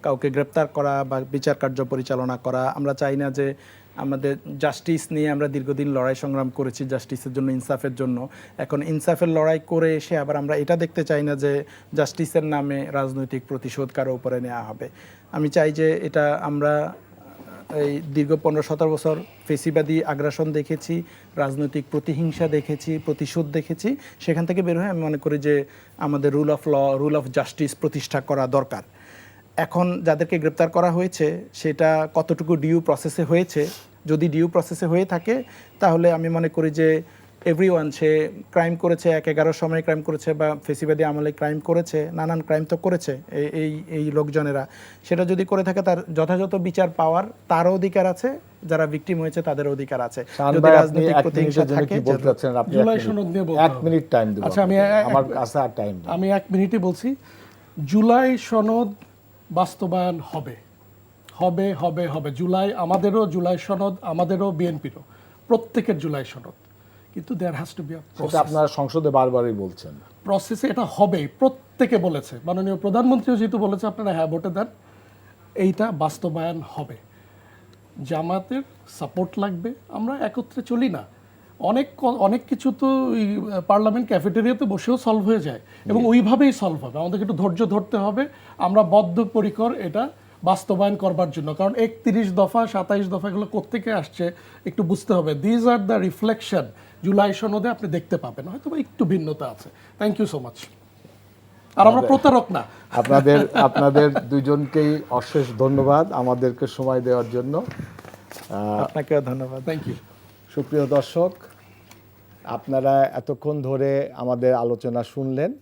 কাউকে গ্রেপ্তার করা বা বিচার কার্য পরিচালনা করা, আমরা চাই না যে আমাদের জাস্টিস নিয়ে আমরা দীর্ঘদিন লড়াই সংগ্রাম করেছি জাস্টিসের জন্য, ইনসাফের জন্য। এখন ইনসাফের লড়াই করে এসে আবার আমরা এটা দেখতে চাই না যে জাস্টিসের নামে রাজনৈতিক প্রতিশোধ কারো উপরে নেওয়া হবে। আমি চাই যে এটা আমরা এই দীর্ঘ 15-17 বছর ফেসিবাদী আগ্রাসন দেখেছি, রাজনৈতিক প্রতিহিংসা দেখেছি, প্রতিশোধ দেখেছি। সেখান থেকে বের হয়ে আমি মনে করি যে আমাদের rule of law, rule of justice প্রতিষ্ঠা করা দরকার। এখন যাদেরকে গ্রেপ্তার করা হয়েছে সেটা কতটুকু ডিউ প্রসেসে হয়েছে, যদি ডিউ প্রসেসে হয়ে থাকে তাহলে আমি মনে করি যে এভরিওয়ান, সে ক্রাইম করেছে, 1/11 সময় ক্রাইম করেছে বা ফেসিবাদী আমলে ক্রাইম করেছে, নানান ক্রাইম তো করেছে এই লোকজনেরা। সেটা যদি করে থাকে তার যথাযথ বিচার পাওয়ার তারও অধিকার আছে, যারা ভিকটিম হয়েছে তাদের অধিকার আছে। শাহান যদি ভাই, আপনি রাজনৈতিক এক প্রতিহিংসা মিনিটের জন্য থাকে, কি বলতে চাচ্ছেন? আপনি জুলাই সনদ নিয়ে বলতে এক হবে। মিনিট টাইম দেব। আচ্ছা, আমার কাছে আর টাইম নেই। আমি 1 মিনিটই বলছি। জুলাই সনদ বাস্তবায়ন হবে হবে হবে হবে। জুলাই, আমাদেরও জুলাই সনদ, আমাদেরও বিএনপিরও, প্রত্যেকের জুলাই সনদ। কিন্তু there has to be a সেটা আপনারা সংসদে বারবারই বলছেন। প্রসেসে এটা হবেই, প্রত্যেকে বলেছে, মাননীয় প্রধানমন্ত্রীও যেহেতু বলেছে আপনারা হ্যাঁ ভোটে দেন, এইটা বাস্তবায়ন হবে। জামাতের সাপোর্ট লাগবে, আমরা একত্রে চলি না। অনেক কিছু তো পার্লামেন্ট ক্যাফেটেরিয়াতে বসেও সলভ হয়ে যায় এবং ওইভাবেই সলভ হবে। আমাদেরকে একটু ধৈর্য ধরতে হবে, আমরা বদ্ধপরিকর এটা বাস্তবায়ন করবার জন্য। কারণ 31 দফা 27 দফা এগুলো কোত্থেকে আসছে একটু বুঝতে হবে। These are the reflection July সনদে আপনি দেখতে পাবেন, হয়তো বা একটু ভিন্নতা আছে। Thank you so much. আর আমরা প্রতারক না। আপনাদের দুজনকেই অশেষ ধন্যবাদ আমাদেরকে সময় দেওয়ার জন্য। আপনাকেও ধন্যবাদ। Thank you. সুপ্রিয় দর্শক, আপনারা এতক্ষণ ধরে আমাদের আলোচনা শুনলেন।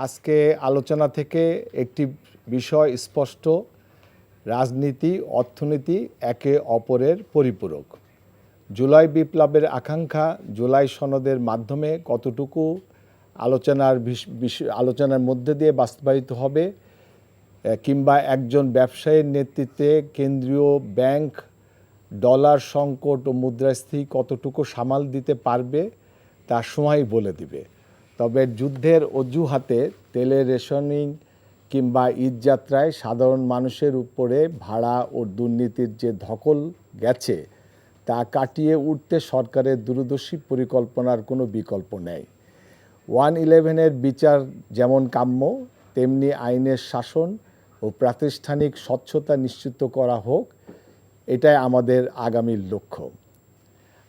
আজকে আলোচনা থেকে একটি বিষয় স্পষ্ট: রাজনীতি, অর্থনীতি একে অপরের পরিপূরক। জুলাই বিপ্লবের আকাঙ্ক্ষা জুলাই সনদের মাধ্যমে কতটুকু আলোচনার মধ্যে দিয়ে বাস্তবায়িত হবে, কিংবা একজন ব্যবসায়ীর নেতৃত্বে কেন্দ্রীয় ব্যাংক ডলার সংকট ও মুদ্রাস্ফীতি কতটুকু সামাল দিতে পারবে তা সময় বলে দিবে। তবে যুদ্ধের অজুহাতে তেলের রেশনিং কিংবা ঈদযাত্রায় সাধারণ মানুষের উপরে ভাড়া ও দুর্নীতির যে ধকল গেছে তা কাটিয়ে উঠতে সরকারের দূরদর্শী পরিকল্পনার কোনো বিকল্প নেই। 1/11-এর বিচার যেমন কাম্য, তেমনি আইনের শাসন ও প্রাতিষ্ঠানিক স্বচ্ছতা নিশ্চিত করা হোক, এটাই আমাদের আগামীর লক্ষ্য।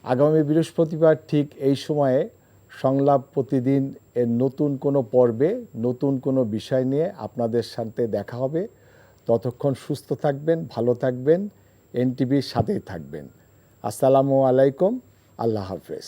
আগামী বৃহস্পতিবার ঠিক এই সময়ে সংলাপ প্রতিদিন এর নতুন কোনো পর্বে নতুন কোনো বিষয় নিয়ে আপনাদের সাথে দেখা হবে। ততক্ষণ সুস্থ থাকবেন, ভালো থাকবেন, এনটিভির সাথেই থাকবেন। আসসালামু আলাইকুম, আল্লাহ হাফেজ।